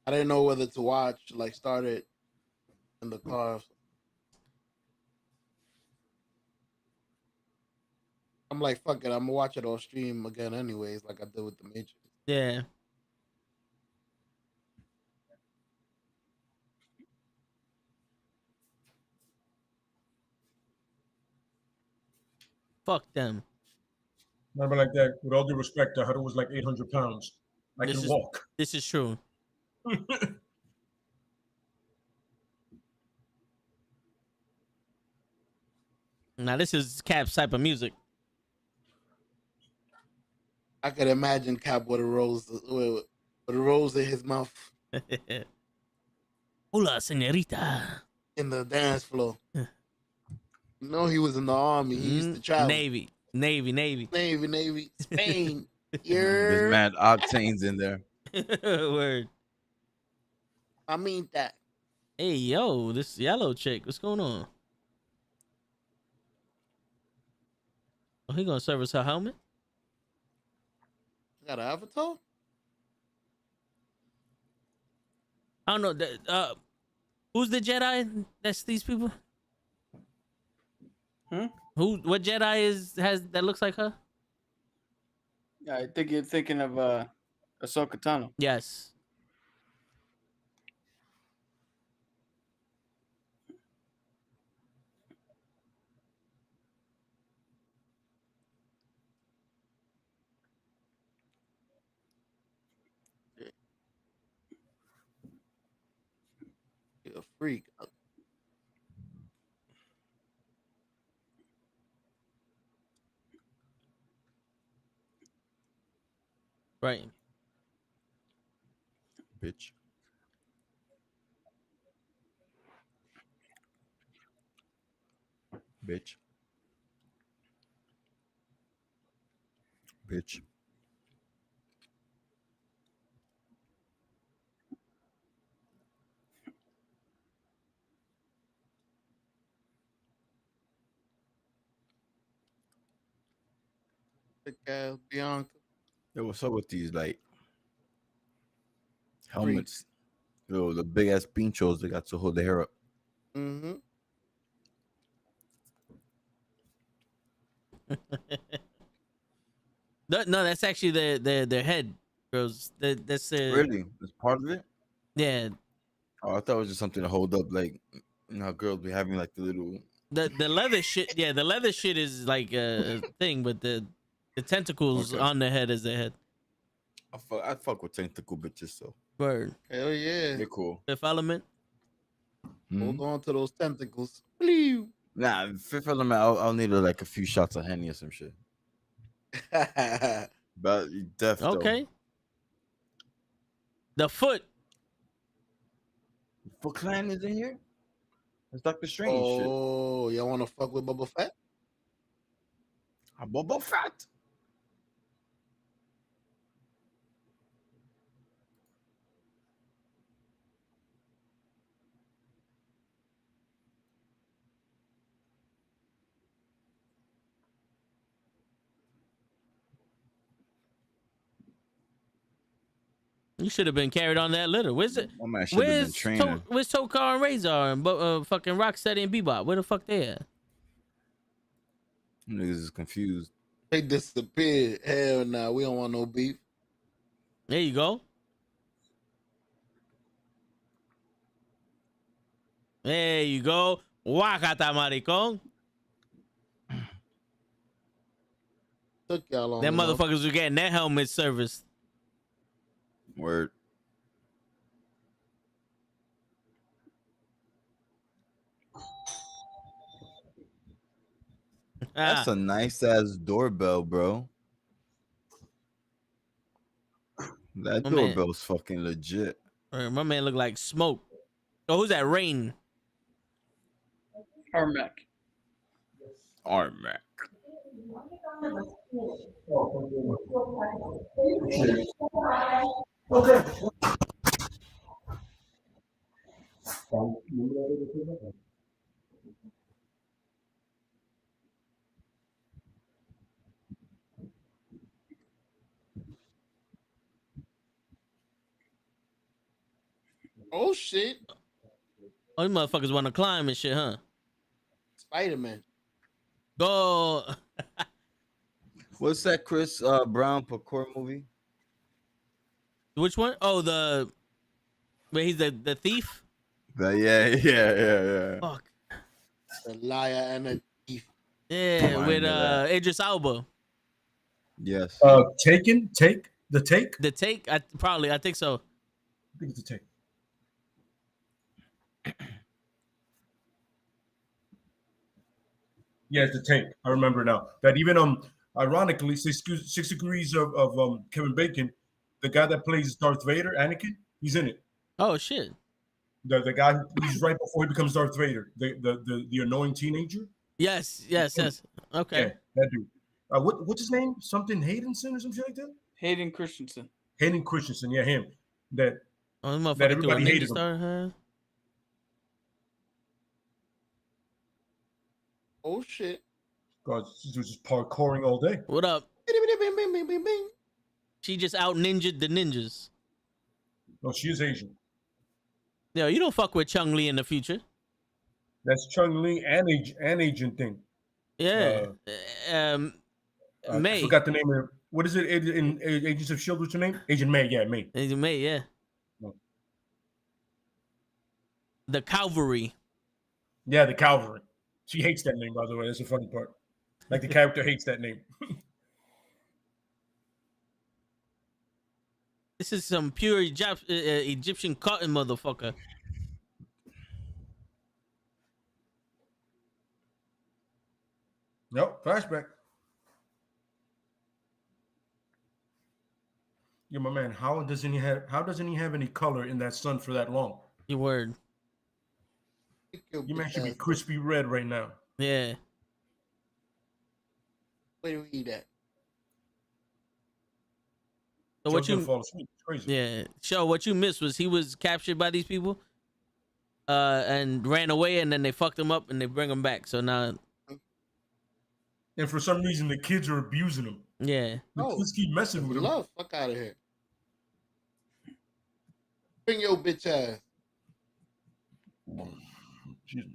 I didn't know whether to watch, like, start it in the car. I'm like, fuck it. I'm gonna watch it on stream again, anyways, like I did with the Matrix. Yeah. Fuck them. Remember, like that. With all due respect, the huddle was like 800 pounds. I This can is- walk. This is true. Now this is Cap's type of music. I could imagine Cap with a rose in his mouth Hola, señorita. in the dance floor. You know he was in the army. He used to travel. Navy. Navy, Spain. There's Yeah, mad octanes in there. Word. I mean that. Hey, yo, this yellow chick. What's going on? Oh, he gonna service her helmet? Got an avatar? I don't know. Who's the Jedi? That's these people. What Jedi has that looks like her? I think you're thinking of Ahsoka Tano. Yes. You're a freak. Right. Bitch. Bitch. Bitch. Thick ass Bianca. Yo, what's up with these like helmets? Yo, the big ass pinchos they got to hold their hair up. No, that's actually their head, bros. That's Really? It's part of it? yeah. Oh, I thought it was just something to hold up, like you know how girls be having like the little. The leather shit. Yeah, the leather shit is like a thing, but the tentacles Okay. on the head is the head. I fuck with tentacle bitches, so Word. Hell yeah. they're cool. Fifth Element. Hold Mhm. on to those tentacles. Please. Nah, Fifth Element, I'll need like a few shots of Henny or some shit. But death though. Okay. The Foot. Foot Clan is in here. It's Doctor Strange shit. Oh, y'all want to fuck with Boba Fett? Boba Fett. You should have been carried on that litter. Where's it? My man should have been training. Where's Tokar and Razor and fucking Rocksteady and Bebop? Where the fuck they at? Niggas is confused. They disappeared. Hell nah, we don't want no beef. There you go. There you go. Wakata maricón. Took y'all long Them enough. motherfuckers were getting their helmet serviced. Word. That's a nice ass doorbell, bro. That My man. doorbell's fucking legit. My man look like smoke. Oh, who's that? Rain. Armac. Armac. Oh shit. Oh, you motherfuckers want to climb and shit, huh? Spider-Man. Go. What's that Chris Brown parkour movie? Which one? Oh, where he's the thief? Yeah. Fuck. The liar and the thief. Yeah, Remind with me of that. Idris Elba. The Yes. Take. The Take? I think so. I think it's the Take. Yeah, it's the Take. I remember now. That even ironically, 6 Degrees of Kevin Bacon, the guy that plays Darth Vader, Anakin, he's in it. Oh shit. The guy he's right before he becomes Darth Vader, the annoying teenager. Yes. Okay. Yeah, that dude. What's his name? Something Haydenson or something like that. Hayden Christensen. Hayden Christensen, yeah, him. That Oh, this motherfucker That threw a everybody ninja hated him. star, huh? Oh shit. God, he was just parkouring all day. What up? Bing, bing, bing, bing, bing, bing. She just out ninja'd the ninjas. No, she is Asian. Yo, you don't fuck with Chung Li in the future. That's Chung Li and Agent thing. Yeah. I May. forgot the name of it. What is it in Agents of S.H.I.E.L.D.? What's her name? Agent May. Yeah, May. May, yeah. No. The Cavalry. Yeah, the Calvary. She hates that name, by the way. That's the funny part. Like the character hates that name. This is some pure Egyptian cotton motherfucker. Nope, flashback. Yeah, my man. How doesn't he have any color in that sun for that long? Your word. You man should be crispy red right now. Yeah. Where do we eat at? So what Joe's gonna you? fall asleep. It's crazy. Yeah. Show what you missed was he was captured by these people, and ran away, and then they fucked him up, and they bring him back. So now, And for some reason, the kids are abusing him. yeah. The kids keep messing with him. Love, fuck out of here. Bring your bitch ass. Excuse me.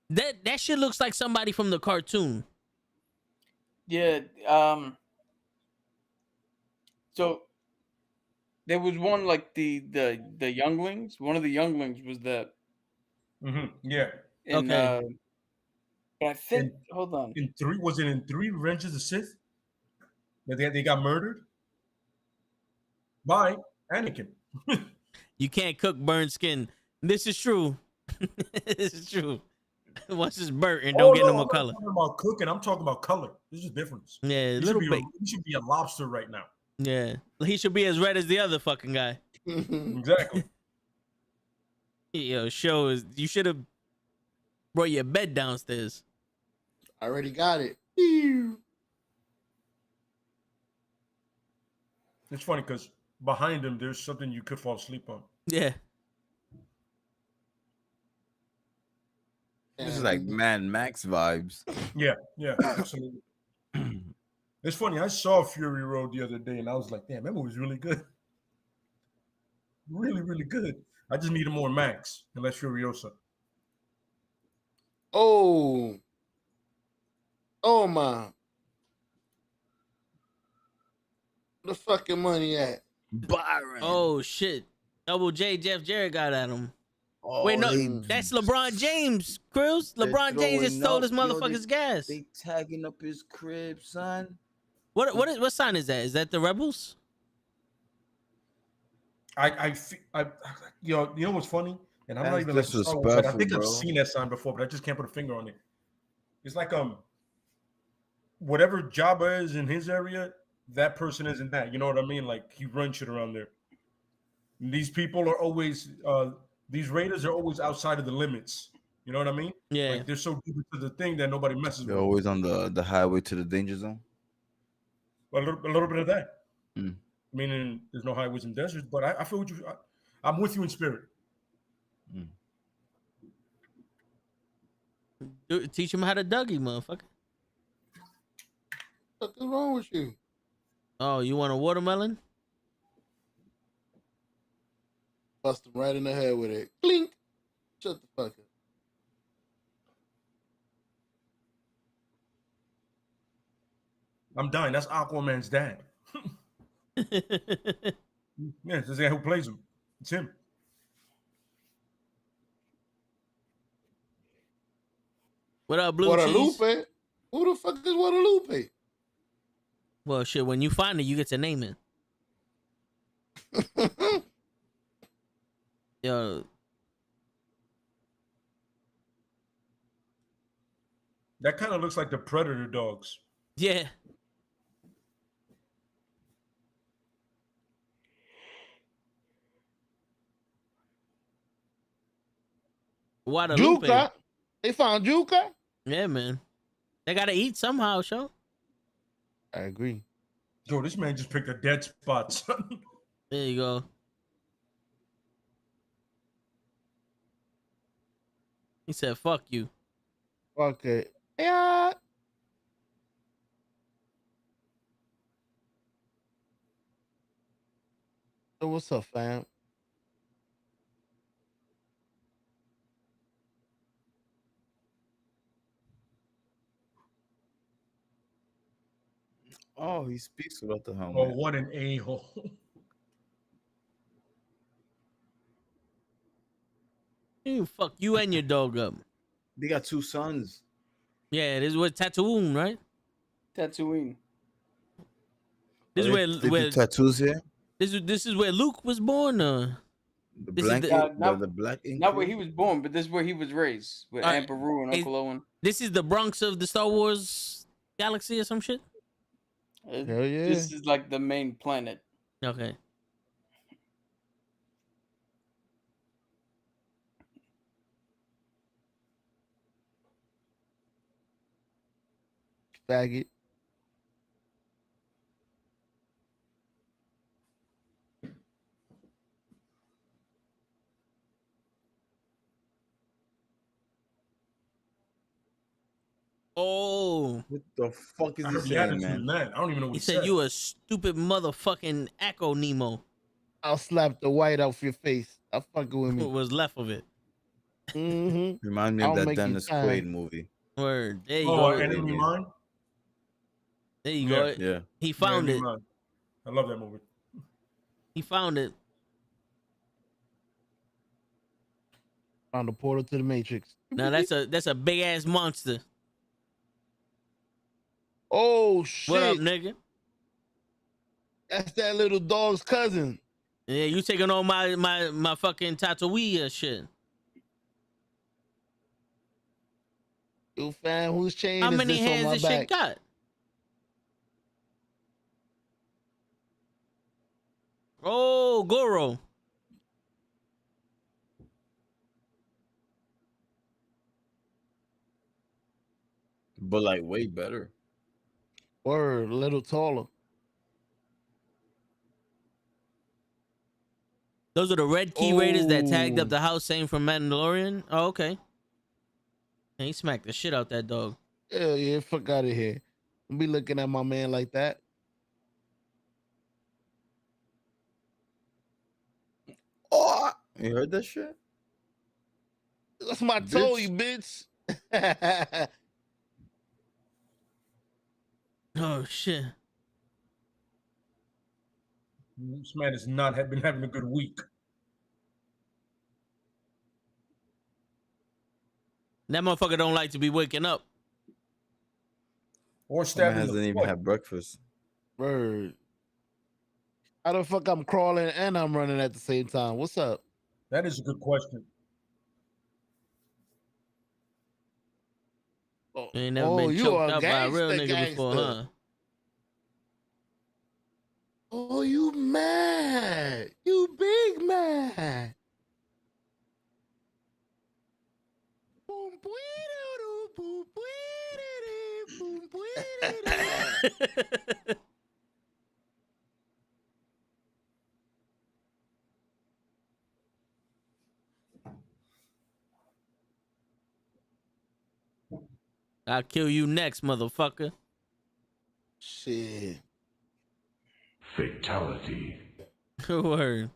That shit looks like somebody from the cartoon. Yeah. So there was one like the younglings. One of the younglings was that. Yeah. In, Okay. but I think. In, Hold on. in 3, was it in 3 Revenge of the Sith? That they got murdered by Anakin. You can't cook burned skin. This is true. This is true. Once it's burnt and don't Oh get no, no I'm more not color. talking about cooking. I'm talking about color. There's a difference. Yeah, a He little should, bit. he should be a lobster right now. Yeah. He should be as red as the other fucking guy. Exactly. Yo, show is you should have brought your bed downstairs. I already got it. It's funny because behind him, there's something you could fall asleep on. Yeah. This is like Mad Max vibes. Yeah, absolutely. It's funny. I saw Fury Road the other day, and I was like, "Damn, that movie's really good. Really, really good." I just needed more Max and less Furiosa. Oh my. The fucking money at? Byron. Oh shit. Double J Jeff Jarrett got at him. Oh, Wait, no, they- that's LeBron James, Cruz. they're LeBron James just stole throwing this up. Yo, motherfucker's gas. They tagging up his crib, son. What sign is that? Is that the Rebels? You know what's funny? And I'm not That's even like a Star Wars fan. I disrespectful, think I've bro. seen that sign before, but I just can't put a finger on it. It's like whatever Jabba is in his area, that person isn't that. You know what I mean? Like he runs shit around there. And these people are always these raiders are always outside of the limits. You know what I mean? Yeah. Like they're so deep into the thing that nobody messes They're with. always on the highway to the danger zone. A little bit of that. Mm. Meaning there's no highways and deserts, but I feel what you. I'm with you in spirit. Teach him how to Dougie, motherfucker. What is wrong with you? Oh, you want a watermelon? Bust him right in the head with it. Clink. Shut the fuck up. I'm dying. That's Aquaman's dad. Yeah, it's the guy who plays him. It's him. What up, Blue Cheese? Guadalupe? Who the fuck is Guadalupe? Well, shit, when you find it, you get to name it. Yo, That kind of looks like the Predator dogs. yeah. Guadalupe. Juca? They found Juca? Yeah, man. They gotta eat somehow, show. I agree. Yo, this man just picked a dead spot, son. There you go. He said, fuck you. Fuck it. Yeah. So what's up, fam? Oh, he speaks without the Oh, helmet. what an a-hole. You fuck you and your dog up. They got 2 sons. Yeah, this was Tatooine, right? Tatooine. This is They do where tattoos here. this is where Luke was born. The This is blanket, the- the black ink. Not where he was born, but this is where he was raised with Alright, Aunt Beru and is- Uncle Owen. This is the Bronx of the Star Wars galaxy or some shit. Hell yeah. This is like the main planet. Okay. Faggot. Oh, What the fuck is I he heard the saying, attitude man? in that. I don't even know what he he said you a stupid motherfucking Echo Nemo. I'll slap the white off your face. I'm fucking with What me. was left of it? Mm-hmm. Remind me of I'll that make you Dennis Quaid time. movie. Word. There you Oh, go. Enemy Yeah. Mine. There you Yeah. go. Yeah. He Yeah, found Enemy it. Mine. I love that movie. He found it. Found the portal to the Matrix. Now that's a big ass monster. Oh What up, shit! nigga? That's that little dog's cousin. Yeah, you taking on my fucking Tatooine shit. You fam, whose chain How is many this on hands my this shit back? got? Oh, Goro. But like way better. Word, a little taller. Those are the red key raiders that tagged up Oh, the house saying from Mandalorian. Oh, okay. And he smacked the shit out that dog. hell yeah, fuck out of here. Don't be looking at my man like that. Oh, you heard that shit? That's my toe, you bitch. Oh shit. This man has not been having a good week. That motherfucker don't like to be waking up. Or Man stabbed in hasn't the even foot. had breakfast. Word. How the fuck I'm crawling and I'm running at the same time? What's up? That is a good question. Oh, You ain't never oh, been you choked a out by a real gangster, nigga before, gangster. huh? Oh, you mad? You big mad? Boom, bwee-doo-doo, boom, bwee-doo-doo, boom, bwee-doo-doo. I'll kill you next, motherfucker. Shit. Fatality. Word.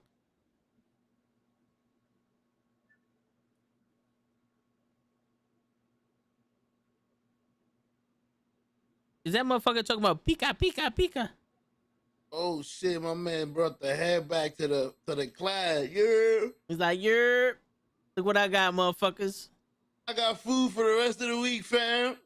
Is that motherfucker talking about pika pika pika? Oh shit, my man brought the head back to the class. Yeah. He's like, yeah. Look what I got, motherfuckers. I got food for the rest of the week, fam.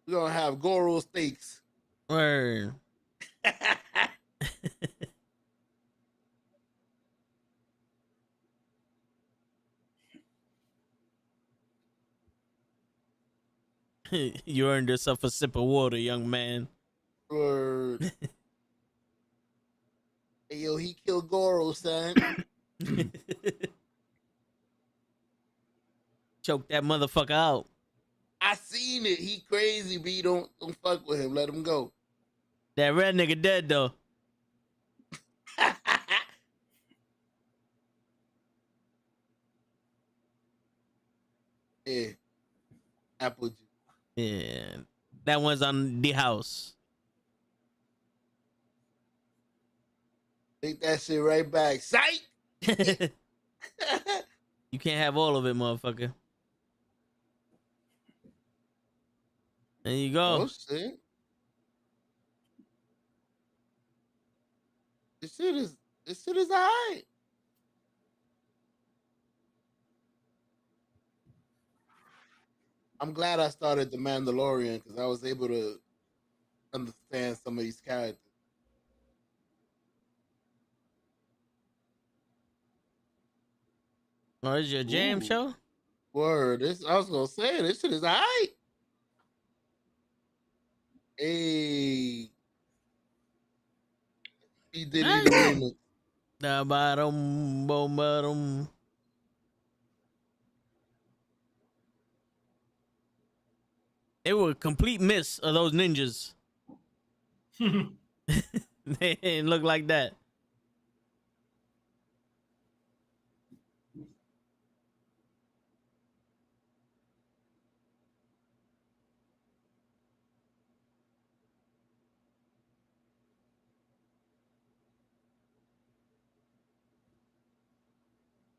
We're gonna have Goro steaks. Word. You earned yourself a sip of water, young man. Word. Hey yo, he killed Goro, son. Choke that motherfucker out. I seen it. He crazy, B. Don't fuck with him. Let him go. That red nigga dead though. Yeah. Apple juice. Yeah. That one's on the house. Take that shit right back. Sight. You can't have all of it, motherfucker. There you go. Oh shit. This shit is alright. I'm glad I started The Mandalorian because I was able to understand some of these characters. Oh, is your jam Ooh. show? Word. I was gonna say this shit is alright. Hey. He did it the remix. Da bottom, boom, bottom. They were a complete miss of those ninjas. They didn't look like that.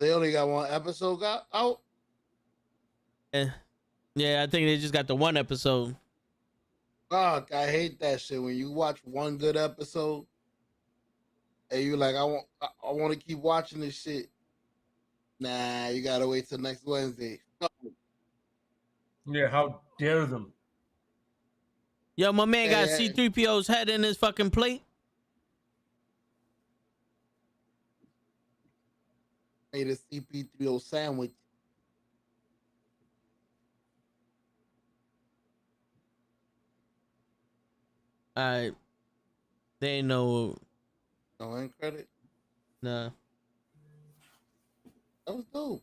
They only got one episode got out. Yeah, I think they just got the one episode. Fuck, I hate that shit. When you watch one good episode and you like, I want to keep watching this shit. Nah, you gotta wait till next Wednesday. Fuck. Yeah, how dare them? Yo, my man got Hey, C-3PO's head in his fucking plate. made a CP3O sandwich. All right. They ain't no. No end credit. Nah. That was dope.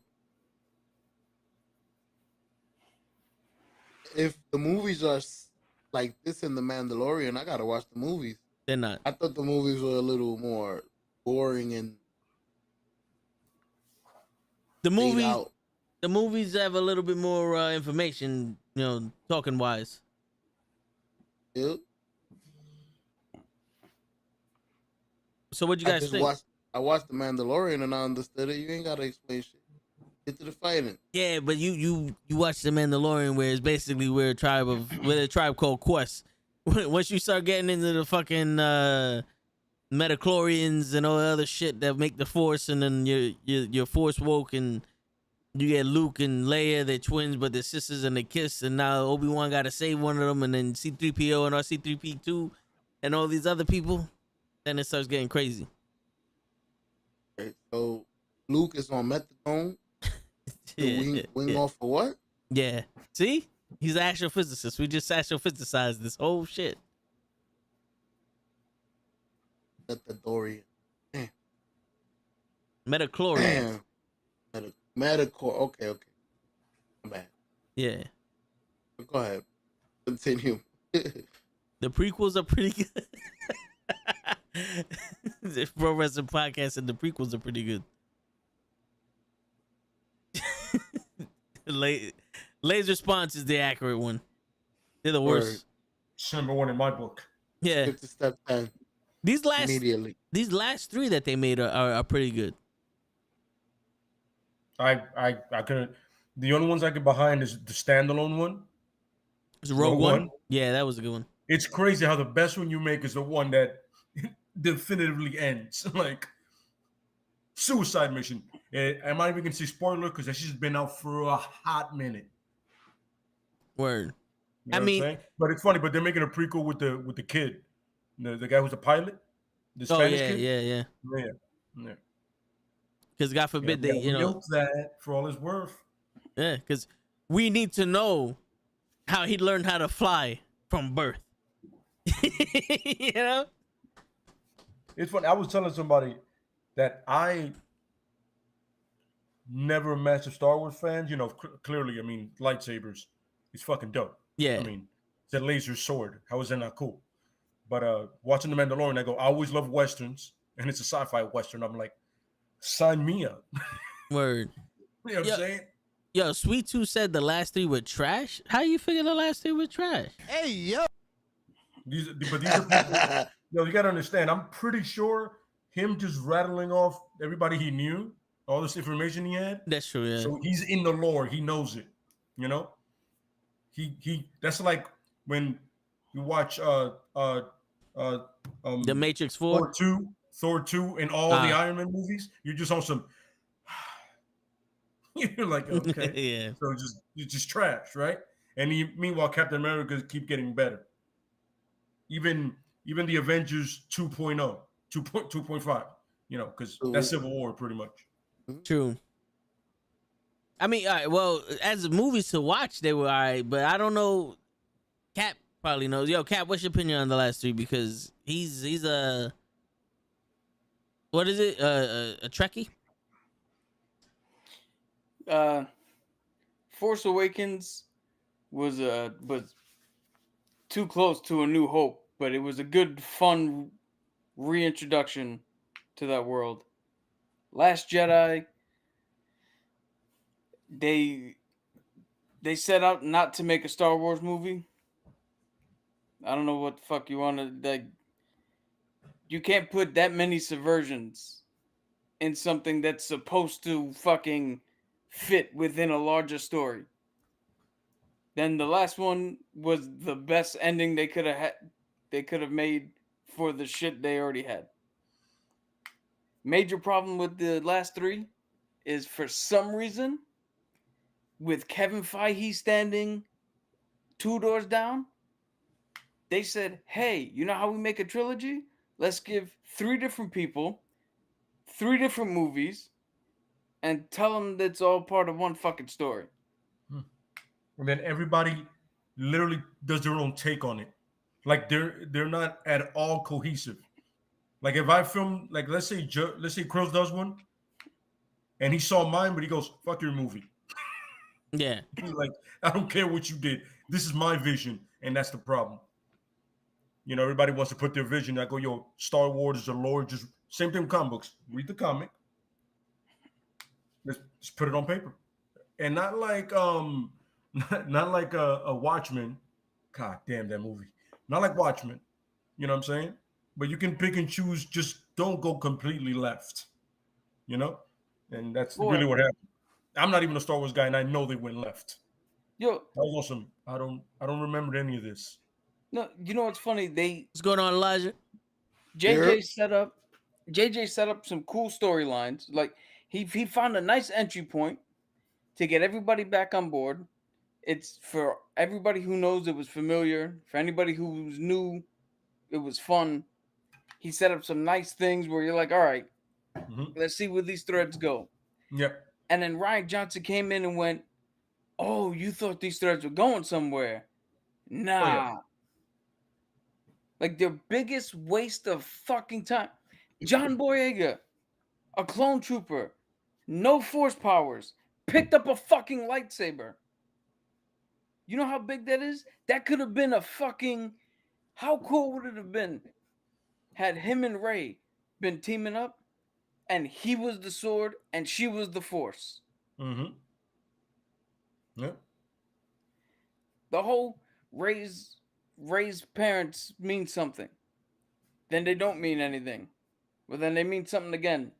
If the movies are like this in The Mandalorian, I gotta watch the movies. They're not. I thought the movies were a little more boring and The laid movies. out. The movies have a little bit more information, talking wise. Yep. So what you guys think? I watched The Mandalorian and I understood it. You ain't gotta explain shit. Get to the fighting. Yeah, but you watch The Mandalorian, where it's basically we're a tribe called Quest. Once you start getting into the fucking metachlorians and all the other shit that make the Force, and then you're Force woke, and you get Luke and Leia, they're twins, but they're sisters, and they kiss, and now Obi-Wan got to save one of them, and then C-3PO and RC-3P2 and all these other people, then it starts getting crazy. Okay, so Luke is on methadone. Wing off for what? Yeah. See? He's an astrophysicist. We just astrophysicized this whole shit. Methadorian. Metachlorians. Medical. Okay. I'm bad. Yeah. Go ahead. Continue. The prequels are pretty good. The Pro Wrestling Podcast and the prequels are pretty good. Lay's response is the accurate one. They're the worst. It's number one in my book. Yeah. Skip to step 10 These immediately. last three that they made are pretty good. I couldn't. The only ones I get behind is the standalone one. It's Rogue One. Yeah, that was a good one. It's crazy how the best one you make is the one that definitively ends. Like Suicide Mission. I'm not even gonna say spoiler because that shit's been out for a hot minute. Word. You know what I'm saying? But it's funny. But they're making a prequel with the kid, the guy who's a pilot, the Spanish kid. Yeah. Yeah. Because God forbid they, milk that for all it's worth. Yeah, because we need to know how he learned how to fly from birth. You know? It's funny. I was telling somebody that I never a massive Star Wars fan. Clearly, I mean, lightsabers is fucking dope. Yeah. I mean, it's a laser sword. How is that not cool? But watching The Mandalorian, I go, I always love Westerns, and it's a sci-fi Western. I'm like, sign me up. Word. You know what I'm saying? Yo, Sweet Tooth said the last three were trash. How you figure the last three were trash? Hey, yo. These are people. You got to understand. I'm pretty sure him just rattling off everybody he knew, all this information he had. That's true. Yeah. So he's in the lore. He knows it. He. That's like when you watch The Matrix 4, Thor 2, and all the Iron Man movies. You're just on some. You're like, okay, yeah. So it's just trash, right? And meanwhile, Captain America keep getting better. Even the Avengers 2.0, 2.5, because that's Civil War pretty much. True. I mean, all right, well, as movies to watch, they were all right, but I don't know. Cap probably knows. Yo, Cap, what's your opinion on the last three? Because he's a, what is it? A Trekkie? Force Awakens was too close to A New Hope, but it was a good, fun reintroduction to that world. Last Jedi, they set out not to make a Star Wars movie. I don't know what the fuck you want to, like. You can't put that many subversions in something that's supposed to fucking fit within a larger story. Then the last one was the best ending they could have had. They could have made for the shit they already had. Major problem with the last three is for some reason, with Kevin Feige standing 2 doors down, they said, hey, you know how we make a trilogy? Let's give 3 different people 3 different movies and tell them that's all part of one fucking story. And then everybody literally does their own take on it. Like they're not at all cohesive. Like if I film, like let's say Krills does one, and he saw mine, but he goes, "Fuck your movie." Yeah. He's like, I don't care what you did. This is my vision, and that's the problem. You know, everybody wants to put their vision. I go, yo, Star Wars is a lore. Just same thing with comic books. Read the comic. Let's put it on paper, and not like not like a Watchmen. God damn that movie. Not like Watchmen. You know what I'm saying? But you can pick and choose. Just don't go completely left. You know, and that's really what happened. I'm not even a Star Wars guy, and I know they went left. Yo, that was awesome. I don't remember any of this. No, you know what's funny? What's going on, Elijah? JJ set up some cool storylines. Like he found a nice entry point to get everybody back on board. It's for everybody who knows it was familiar. For anybody who's new, it was fun. He set up some nice things where you're like, all right, let's see where these threads go. Yep. And then Rian Johnson came in and went, oh, you thought these threads were going somewhere. Nah. Oh, yeah. Like their biggest waste of fucking time. John Boyega, a clone trooper, no force powers, picked up a fucking lightsaber. You know how big that is? That could have been a fucking... How cool would it have been had him and Rey been teaming up and he was the sword and she was the force? Mm-hmm. Yep. The whole Rey's parents mean something. Then they don't mean anything. Well, then they mean something again.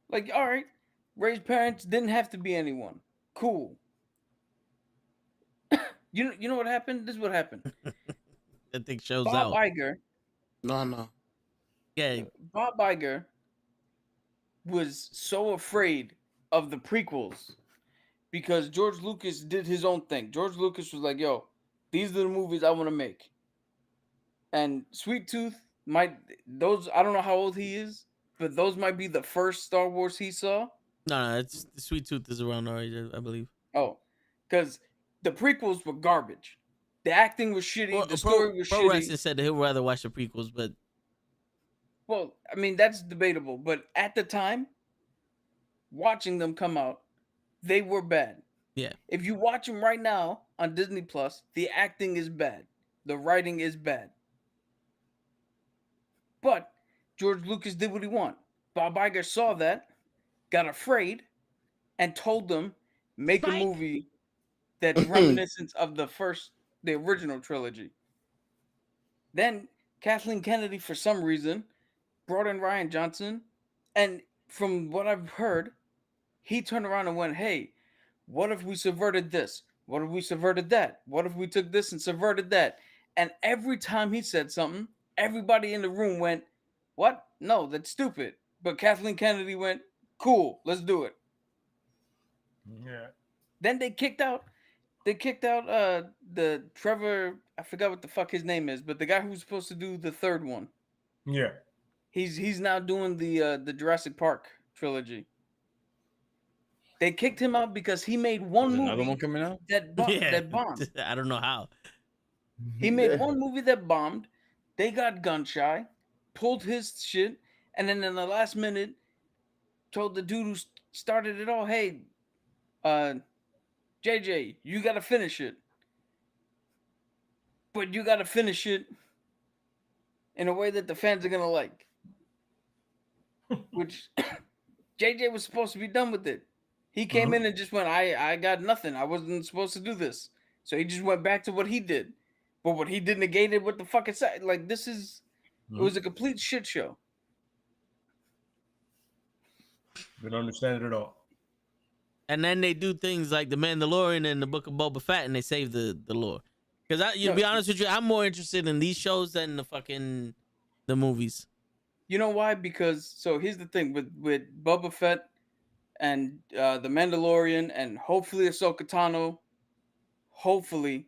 Like, all right, Rey's parents didn't have to be anyone. Cool. You know what happened? This is what happened. That thing shows Bob out. Iger. No. Yeah. Bob Iger was so afraid of the prequels because George Lucas did his own thing. George Lucas was like, yo, these are the movies I want to make. And Sweet Tooth I don't know how old he is, but those might be the first Star Wars he saw. No, it's Sweet Tooth is around our age, I believe. Oh, because the prequels were garbage. The acting was shitty. Well, the story was Pro shitty. Wrestling said that he'd rather watch the prequels, but Well, I mean, that's debatable. But at the time, watching them come out, they were bad. yeah. If you watch them right now on Disney Plus, the acting is bad. The writing is bad. But George Lucas did what he wanted. Bob Iger saw that, got afraid, and told them, make a movie that's reminiscent of the original trilogy. Then Kathleen Kennedy, for some reason, brought in Rian Johnson, and from what I've heard, he turned around and went, hey, what if we subverted this? What if we subverted that? What if we took this and subverted that? And every time he said something, everybody in the room went, what? No, that's stupid. But Kathleen Kennedy went, cool, let's do it. Yeah. Then they kicked out the Trevor, I forgot what the fuck his name is, but the guy who's supposed to do the third one. Yeah. He's now doing the Jurassic Park trilogy. They kicked him out because he made one movie Another one coming out? that bombed. I don't know how. He made one movie that bombed. They got gun shy, pulled his shit, and then in the last minute, told the dude who started it all, "Hey, JJ, you got to finish it, but you got to finish it in a way that the fans are gonna like." Which JJ was supposed to be done with it. He came in and just went, I got nothing. I wasn't supposed to do this. So he just went back to what he did. But what he did negated what the fuck it said. Like, this is, it was a complete shit show. Didn't understand it at all. And then they do things like the Mandalorian and the Book of Boba Fett, and they save the lore. Because to No, be honest with you, I'm more interested in these shows than the movies. You know why? Because so here's the thing with Boba Fett and the Mandalorian and hopefully Ahsoka Tano, hopefully.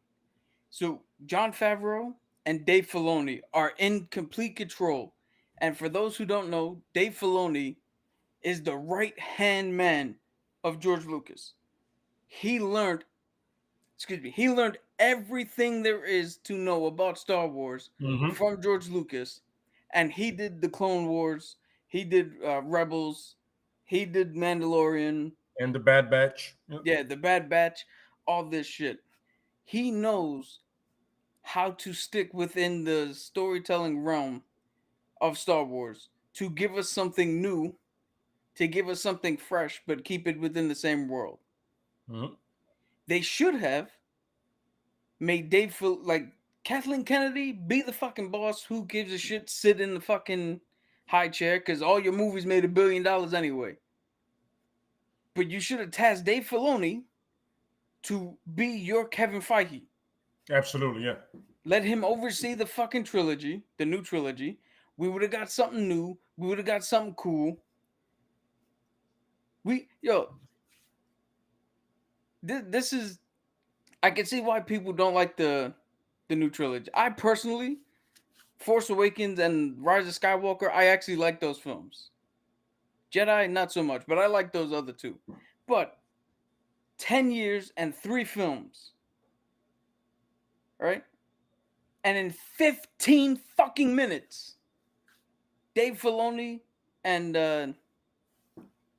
So Jon Favreau and Dave Filoni are in complete control. And for those who don't know, Dave Filoni is the right hand man of George Lucas. He learned everything there is to know about Star Wars Mhm. from George Lucas, and he did the Clone Wars, he did Rebels, he did Mandalorian, And the Bad Batch. Yep. yeah, the Bad Batch, all this shit. He knows how to stick within the storytelling realm of Star Wars to give us something new, to give us something fresh, but keep it within the same world. Mhm. They should have made Dave feel like Kathleen Kennedy be the fucking boss. Who gives a shit? Sit in the fucking high chair because all your movies made $1 billion anyway. But you should have tasked Dave Filoni to be your Kevin Feige. Absolutely, yeah. Let him oversee the fucking trilogy, the new trilogy. We would have got something new. We would have got something cool. This is. I can see why people don't like the new trilogy. I personally, Force Awakens and Rise of Skywalker, I actually like those films. Jedi, not so much, but I like those other two. But 10 years and 3 films, right? And in 15 fucking minutes, Dave Filoni and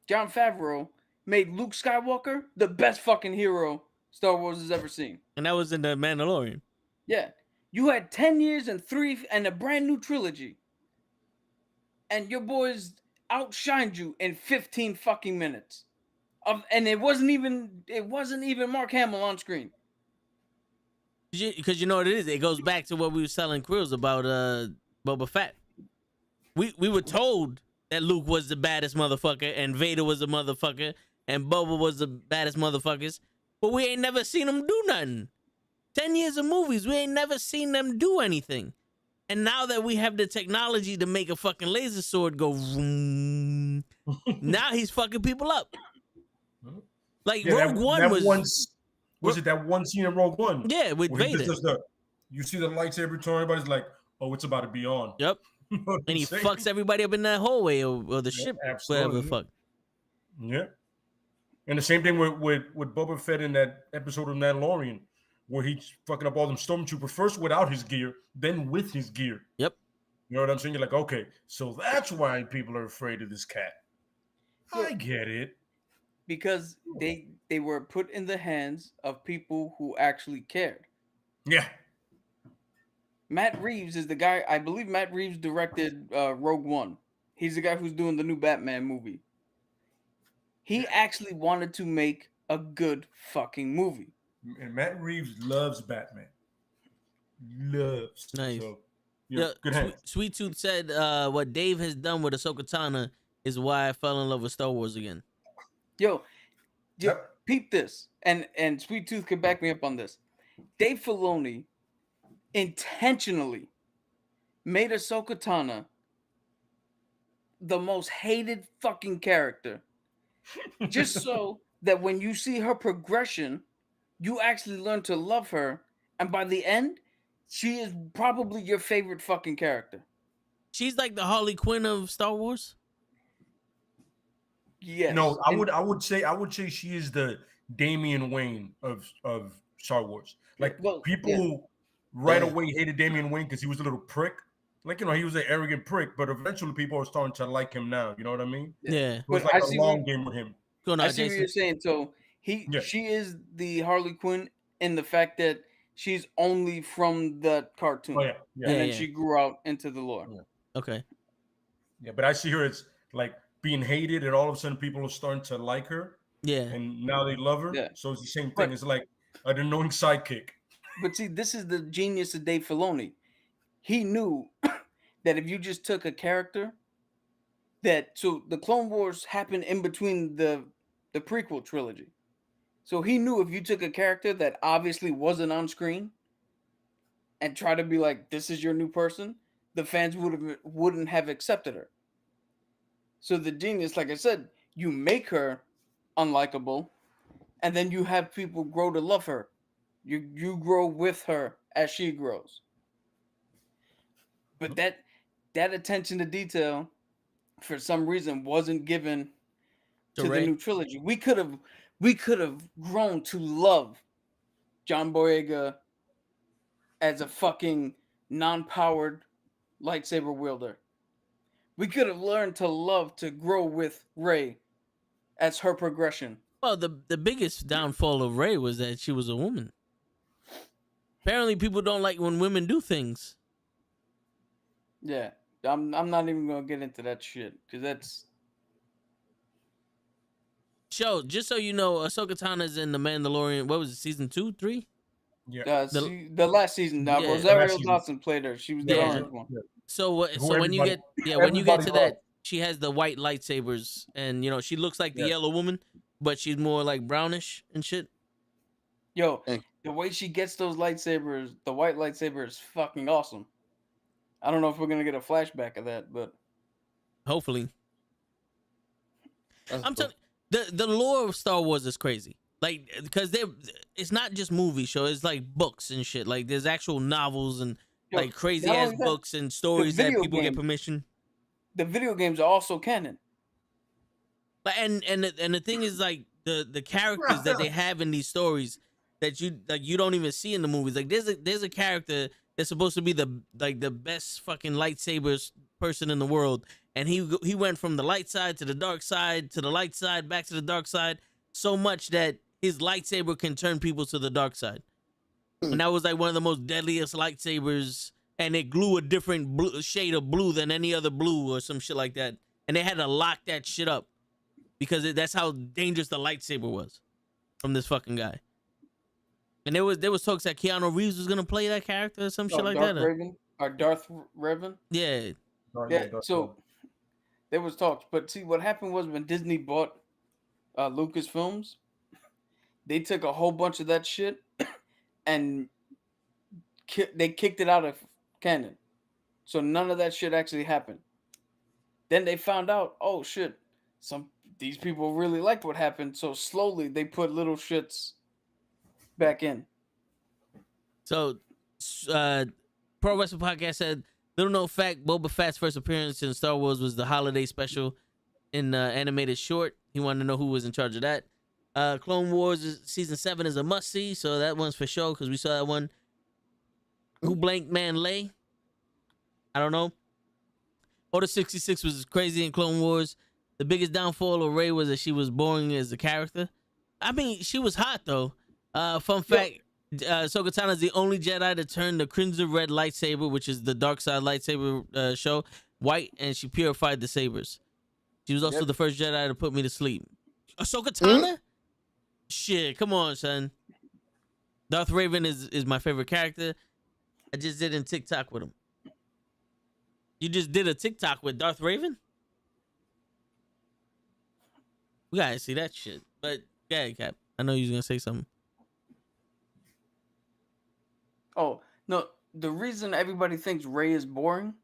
Jon Favreau made Luke Skywalker the best fucking hero Star Wars has ever seen. And that was in the Mandalorian. Yeah. You had 10 years and 3 and a brand new trilogy. And your boys outshined you in 15 fucking minutes. And it wasn't even Mark Hamill on screen. Because you know what it is? It goes back to what we were telling Krills about Boba Fett. We were told that Luke was the baddest motherfucker and Vader was the motherfucker and Boba was the baddest motherfuckers, but we ain't never seen them do nothing. 10 years of movies, we ain't never seen them do anything. And now that we have the technology to make a fucking laser sword go vroom, now he's fucking people up. Like Rogue One was it that one scene in Rogue One? Yeah, with where Vader. You see the lightsaber turn, everybody's like, oh, it's about to be on. Yep. You know And he saying? fucks everybody up in that hallway or the ship, whatever the fuck. Yeah. And the same thing with Boba Fett in that episode of Mandalorian, where he's fucking up all them stormtroopers first without his gear, then with his gear. Yep. You know what I'm saying? You're like, okay, so that's why people are afraid of this cat. I get it. Because they were put in the hands of people who actually cared. Yeah. Matt Reeves is the guy. I believe Matt Reeves directed Rogue One. He's the guy who's doing the new Batman movie. He actually wanted to make a good fucking movie. And Matt Reeves loves Batman. Loves. Nice. So, yeah, good hands. Sweet Tooth said what Dave has done with Ahsoka Tano is why I fell in love with Star Wars again. Yo, Yep. peep this. And Sweet Tooth can back me up on this. Dave Filoni intentionally made Ahsoka Tano the most hated fucking character. Just so that when you see her progression, you actually learn to love her. And by the end, she is probably your favorite fucking character. She's like the Harley Quinn of Star Wars. Yes. No, I would say she is the Damian Wayne of Star Wars. Like people right away hated Damian Wayne because he was a little prick. Like, you know, he was an arrogant prick, but eventually people are starting to like him now. You know what I mean? Yeah. It was like a long game with him. I see what you're saying. So she is the Harley Quinn in the fact that she's only from the cartoon. Oh, yeah. And then she grew out into the lore. Yeah. Okay. Yeah, but I see her as like being hated, and all of a sudden people are starting to like her. Yeah. And now they love her. Yeah. So it's the same thing. It's like an annoying sidekick. But see, this is the genius of Dave Filoni. He knew that if you just took a character so the Clone Wars happened in between the prequel trilogy. So he knew if you took a character that obviously wasn't on screen and try to be like, this is your new person, the fans wouldn't have accepted her. So the genius, like I said, you make her unlikable, and then you have people grow to love her. You grow with her as she grows. But that attention to detail, for some reason, wasn't given to the Rey? new trilogy. We could have grown to love John Boyega as a fucking non-powered lightsaber wielder. We could have learned to love to grow with Rey as her progression. Well, the biggest downfall of Rey was that she was a woman. Apparently, people don't like when women do things. Yeah, I'm not even gonna get into that shit because that's Just so you know, Ahsoka Tano's in The Mandalorian. What was it, season 2, 3? Yeah. the last season. Now Yeah. Rosario Last season. Dawson played her. She was the Yeah. orange one. Yeah. So Who so when you everybody- get when you get to everybody that, she has the white lightsabers, and she looks like the Yeah. yellow woman, but she's more like brownish and shit. Yo, Thank the way she gets those lightsabers, the white lightsaber is fucking awesome. I don't know if we're gonna get a flashback of that, but Hopefully, That's I'm dope. telling the lore of Star Wars is crazy. Like, because it's not just movie show. It's like books and shit. Like, there's actual novels and yo, like crazy not ass only that, books and stories that video people get game- permission. the video games are also canon. But and the thing is, like, the characters that they have in these stories that you don't even see in the movies. Like, there's a character that's supposed to be the best fucking lightsabers person in the world, and he went from the light side to the dark side to the light side back to the dark side so much that his lightsaber can turn people to the dark side. And that was like one of the most deadliest lightsabers, and it glue a different shade of blue than any other blue or some shit like that. And they had to lock that shit up because that's how dangerous the lightsaber was from this fucking guy. And there was talks that Keanu Reeves was gonna play that character or some shit like Darth that. Raven or Darth Revan. Yeah, Yeah. So there was talks, but see what happened was when Disney bought Lucasfilms, they took a whole bunch of that shit and they kicked it out of canon. So none of that shit actually happened. Then they found out, oh shit, these people really liked what happened. So slowly they put little shits back in. So, Pro Wrestling Podcast said, little known fact, Boba Fett's first appearance in Star Wars was the holiday special in animated short. He wanted to know who was in charge of that. Clone Wars season 7 is a must see, so that one's for sure because we saw that one. Who blanked Man Lay? I don't know. Order 66 was crazy in Clone Wars. The biggest downfall of Rey was that she was boring as a character. I mean, she was hot though. Fun fact: Ahsoka Tano is the only Jedi to turn the crimson red lightsaber, which is the dark side lightsaber show, white, and she purified the sabers. She was also the first Jedi to put me to sleep. Ahsoka Tano? Shit, come on, son. Darth Raven is my favorite character. I just did a TikTok with him. You just did a TikTok with Darth Raven? We gotta see that shit. But yeah, Cap, I know you was gonna say something. Oh no, the reason everybody thinks Rey is boring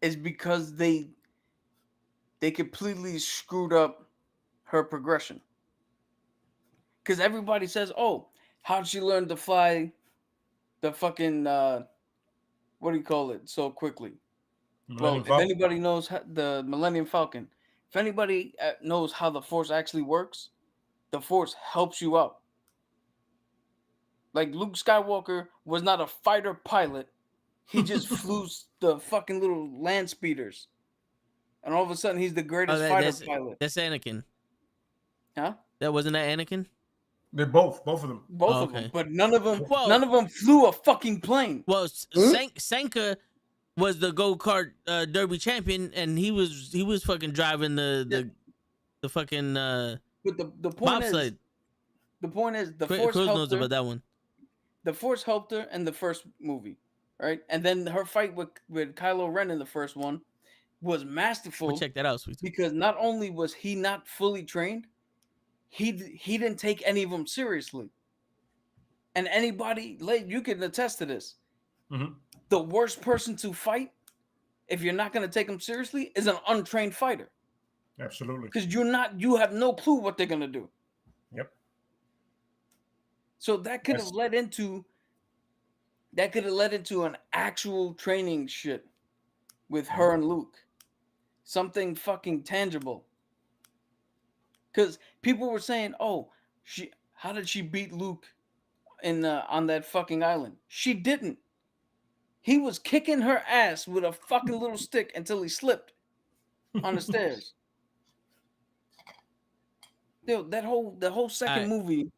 is because they completely screwed up her progression. Because everybody says, "Oh, how'd she learn to fly the fucking what do you call it so quickly?" Millennium If Falcon. anybody knows the Millennium Falcon, if anybody knows how the Force actually works, the Force helps you out. Like Luke Skywalker was not a fighter pilot; he just flew the fucking little land speeders, and all of a sudden he's the greatest fighter pilot. That's Anakin. Huh? That wasn't that Anakin? They're both of them. Both Oh, of them, okay. but none of them, Well- none of them flew a fucking plane. Well, Sanka was the go-kart derby champion, and he was fucking driving the fucking But the point is, bobsled. the Cruz Force knows helped her. about that one. The Force helped her in the first movie, right? And then her fight with Kylo Ren in the first one, was masterful. We'll check that out, sweet. Because not only was he not fully trained, he didn't take any of them seriously. And anybody, like, you can attest to this. Mhm. The worst person to fight, if you're not going to take them seriously, is an untrained fighter. Absolutely. Because you have no clue what they're going to do. Yep. So that could have led into an actual training shit with her and Luke. Something fucking tangible. Because people were saying, "Oh, how did she beat Luke on that fucking island?" She didn't. He was kicking her ass with a fucking little stick until he slipped on the stairs. Dude, the whole second movie.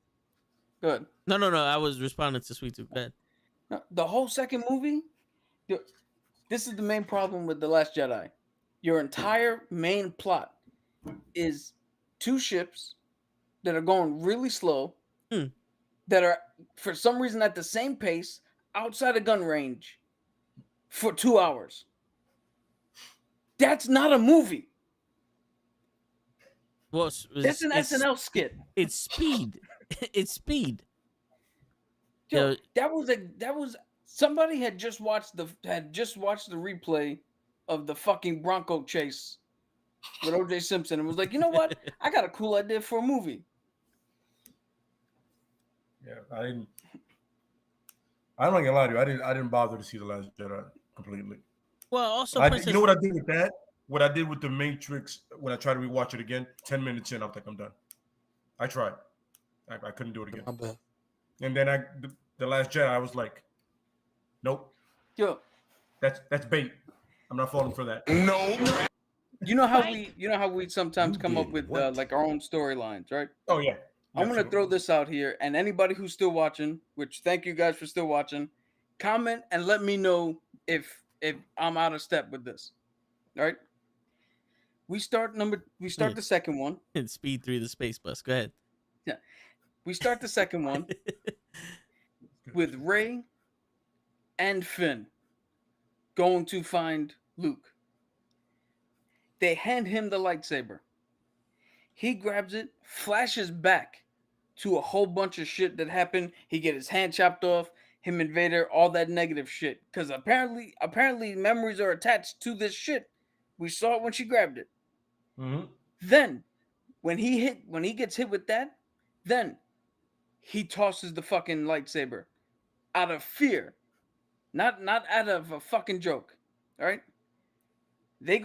Good. No. I was responding to Sweet Tooth. Go ahead. The whole second movie. Dude, this is the main problem with The Last Jedi. Your entire main plot is two ships that are going really slow, that are for some reason at the same pace outside of gun range for 2 hours. That's not a movie. Well, That's an SNL skit. It's speed. It's speed. Yo, that was somebody had just watched the replay of the fucking Bronco chase with O.J. Simpson and was like, you know what? I got a cool idea for a movie. Yeah, I'm not gonna lie to you. I didn't bother to see The Last Jedi completely. Well, also, you know what I did with that? What I did with The Matrix when I tried to rewatch it again, 10 minutes in, I'm like, I'm done. I tried. I couldn't do it again. And then The Last Jedi, I was like, nope. Yo, that's bait. I'm not falling for that. No. You know how we sometimes come up with like our own storylines, right? Oh yeah. I'm gonna throw this out here, and anybody who's still watching, which thank you guys for still watching, comment and let me know if I'm out of step with this. All right. We start the second one. And Speed 3 the Space Bus. Go ahead. Yeah. We start the second one with Rey and Finn going to find Luke. They hand him the lightsaber. He grabs it, flashes back to a whole bunch of shit that happened. He get his hand chopped off, him and Vader, all that negative shit. Because apparently memories are attached to this shit. We saw it when she grabbed it. Mm-hmm. Then, when he gets hit with that, then he tosses the fucking lightsaber out of fear, not out of a fucking joke. All right. They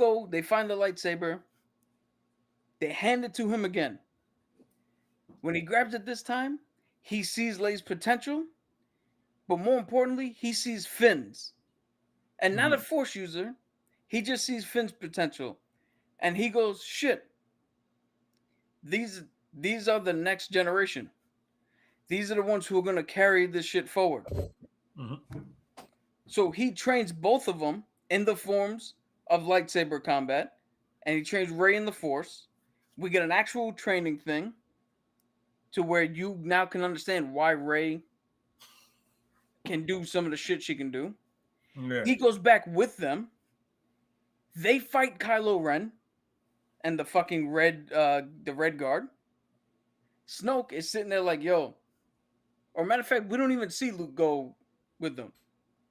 find the lightsaber. They hand it to him again. When he grabs it this time, he sees Leia's potential, but more importantly, he sees Finn's. And not a Force user, he just sees Finn's potential. And he goes, shit, these are the next generation. These are the ones who are going to carry this shit forward. Mm-hmm. So he trains both of them in the forms of lightsaber combat, and he trains Rey in the Force. We get an actual training thing to where you now can understand why Rey can do some of the shit she can do. Yeah. He goes back with them. They fight Kylo Ren and the fucking red guard. Snoke is sitting there like, yo. Or matter of fact, we don't even see Luke go with them.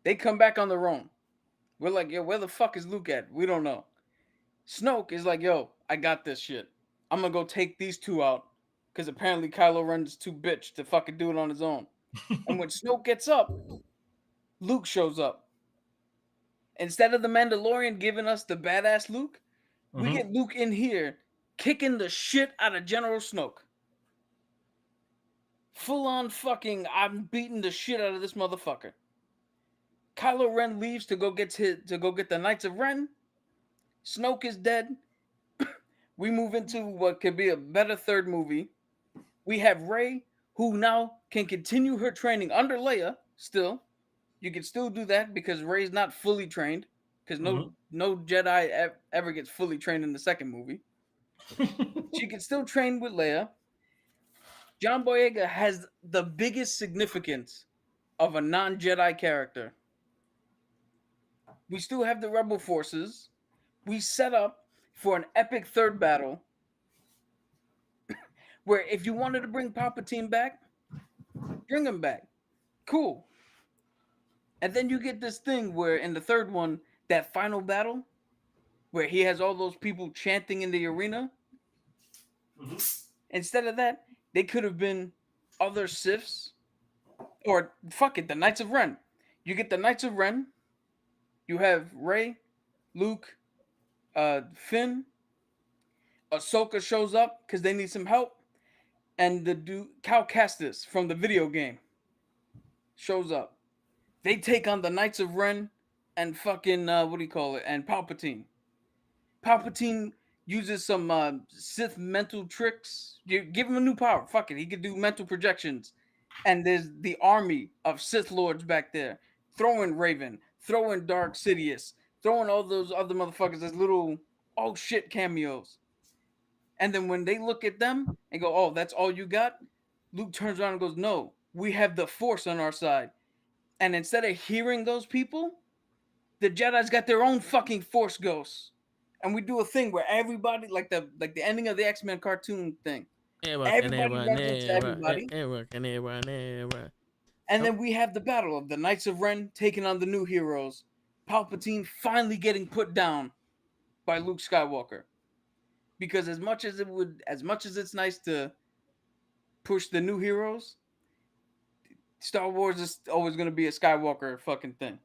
They come back on their own. We're like, yo, where the fuck is Luke at? We don't know. Snoke is like, yo, I got this shit. I'm gonna go take these two out. Because apparently Kylo Ren is too bitch to fucking do it on his own. And when Snoke gets up, Luke shows up. Instead of the Mandalorian giving us the badass Luke, we get Luke in here kicking the shit out of General Snoke. Full on fucking, I'm beating the shit out of this motherfucker. Kylo Ren leaves to go get the Knights of Ren. Snoke is dead. We move into what could be a better third movie. We have Rey, who now can continue her training under Leia still. You can still do that because Rey's not fully trained. Because no Jedi ever gets fully trained in the second movie. She can still train with Leia. John Boyega has the biggest significance of a non-Jedi character. We still have the Rebel forces. we set up for an epic third battle where if you wanted to bring Palpatine back, bring him back. Cool. And then you get this thing where in the third one, that final battle, where he has all those people chanting in the arena. Instead of that, they could have been other Siths. Or fuck it, the Knights of Ren. You get the Knights of Ren. You have Rey, Luke, Finn. Ahsoka shows up because they need some help. And the dude Cal Kestis from the video game shows up. They take on the Knights of Ren and fucking and Palpatine. Palpatine uses some Sith mental tricks. You give him a new power. Fuck it, he could do mental projections. And there's the army of Sith lords back there, throwing Raven, throwing Dark Sidious, throwing all those other motherfuckers as little oh shit cameos. And then when they look at them and go, "Oh, that's all you got," Luke turns around and goes, "No, we have the Force on our side." And instead of hearing those people, the Jedi's got their own fucking Force ghosts. And we do a thing where everybody, like the ending of the X-Men cartoon thing. Everybody runs into everybody. And then we have the battle of the Knights of Ren taking on the new heroes. Palpatine finally getting put down by Luke Skywalker. Because as much as it's nice to push the new heroes, Star Wars is always going to be a Skywalker fucking thing.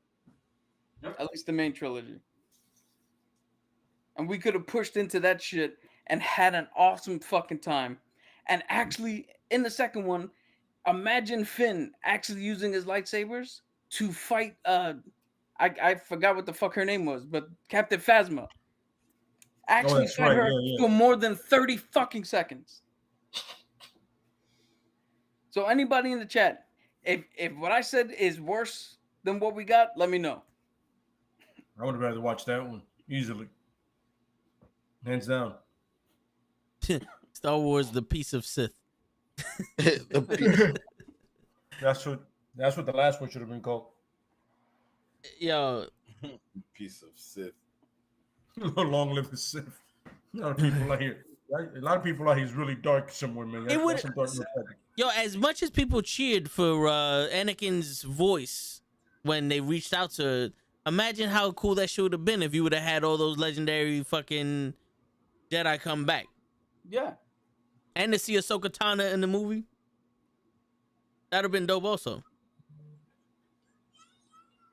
Yep. At least the main trilogy. And we could have pushed into that shit and had an awesome fucking time. And actually, in the second one, imagine Finn actually using his lightsabers to fight, I forgot what the fuck her name was, but Captain Phasma. Actually fight her for more than 30 fucking seconds. So anybody in the chat, if what I said is worse than what we got, let me know. I would have rather watched that one easily. Hands down. Star Wars, the piece of Sith. That's what the last one should have been called. Yo, piece of Sith. Long live the Sith. A lot of people out here. Right? A lot of people out here is really dark somewhere, man. Yo, as much as people cheered for Anakin's voice when they reached out to her, imagine how cool that shit would have been if you would have had all those legendary fucking Jedi come back. Yeah. And to see Ahsoka Tano in the movie. That'd have been dope also.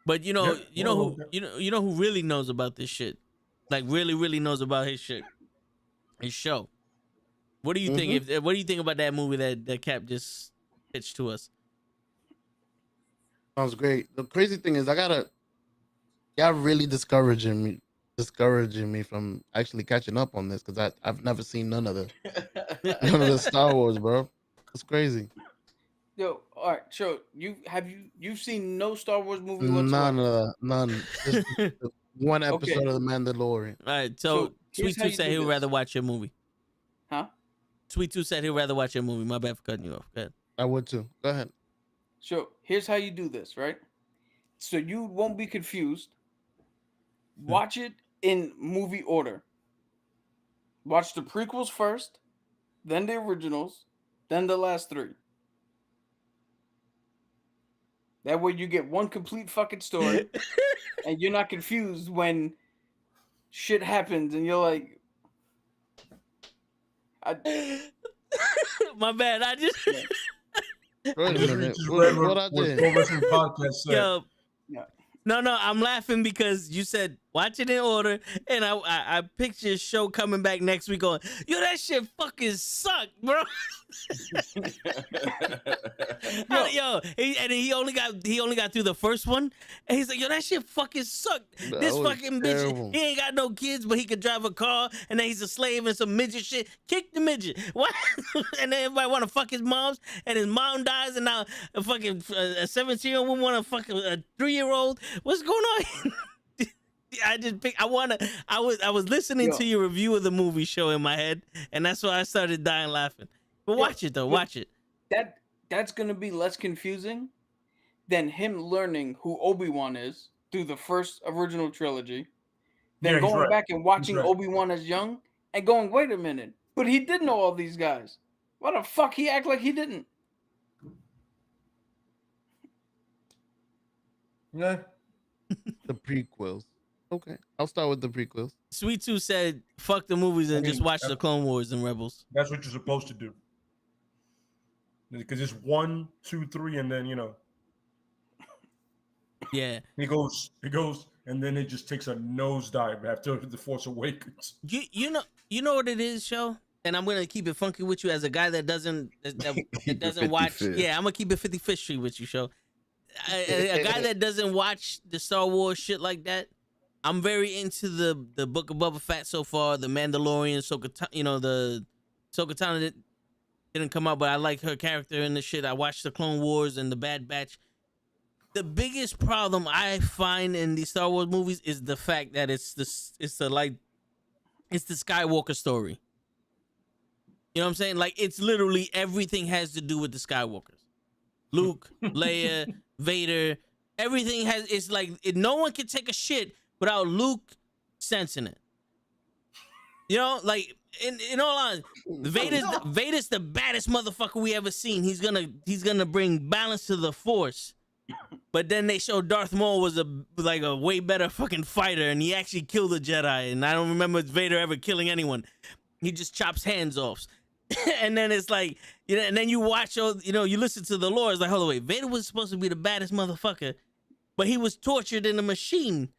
But you know who really knows about this shit? Like really knows about his shit. His show. What do you think? What do you think about that movie that Cap just pitched to us? Sounds great. The crazy thing is, y'all really discouraging me from actually catching up on this because I've never seen none of the Star Wars, bro. It's crazy. Yo, all right. So you've seen no Star Wars movie whatsoever? None. Just one episode of The Mandalorian. All right. So Sweet Tooth said he would rather watch your movie. Huh? Sweet Tooth said he'd rather watch your movie. My bad for cutting you off. Go ahead. I would too. Go ahead. So here's how you do this, right? So you won't be confused. Watch it in movie order. Watch the prequels first, then the originals, then the last three. That way you get one complete fucking story and you're not confused when shit happens and you're like, my bad. I just Wait a minute. What I did? Yo, no, I'm laughing because you said watch it in order, and I picture show coming back next week going, yo, that shit fucking sucked, bro. He only got through the first one, and he's like, yo, that shit fucking sucked. This fucking bitch, he ain't got no kids, but he could drive a car, and then he's a slave and some midget shit. Kick the midget. What? And then everybody want to fuck his moms, and his mom dies, and now a fucking a 17-year-old woman want to fuck a 3-year-old. What's going on? I was listening to your review of the movie show in my head, and that's why I started dying laughing. But watch it though, watch it. That's gonna be less confusing than him learning who Obi-Wan is through the first original trilogy, than Yeah, he's going right. back and watching right. Obi-Wan as young and going, wait a minute, but he did know all these guys. Why the fuck he act like he didn't? Yeah. The prequels. Okay, I'll start with the prequels. Sweet Tooth said, "Fuck the movies and I just mean, watch the Clone Wars and Rebels." That's what you're supposed to do. Because it's 1, 2, 3, and then Yeah, it goes, and then it just takes a nosedive after the Force Awakens. you know what it is, show. And I'm gonna keep it funky with you as a guy that doesn't Keep it doesn't watch. 55th. Yeah, I'm gonna keep it 55th Street with you, show. A guy that doesn't watch the Star Wars shit like that. I'm very into the Book of Boba Fett so far, the Mandalorian, the Ahsoka Tano didn't come out, but I like her character in the shit. I watched the Clone Wars and the Bad Batch. The biggest problem I find in these Star Wars movies is the fact that it's the Skywalker story. You know what I'm saying? Like, it's literally everything has to do with the Skywalkers. Luke, Leia, Vader, everything it's like no one can take a shit without Luke sensing it. You know, like in all honesty, Vader's the baddest motherfucker we ever seen. He's gonna bring balance to the Force. But then they showed Darth Maul was a way better fucking fighter, and he actually killed a Jedi. And I don't remember Vader ever killing anyone. He just chops hands off. And then it's like, and then you watch, you listen to the lore. It's like, hold on, wait, Vader was supposed to be the baddest motherfucker, but he was tortured in a machine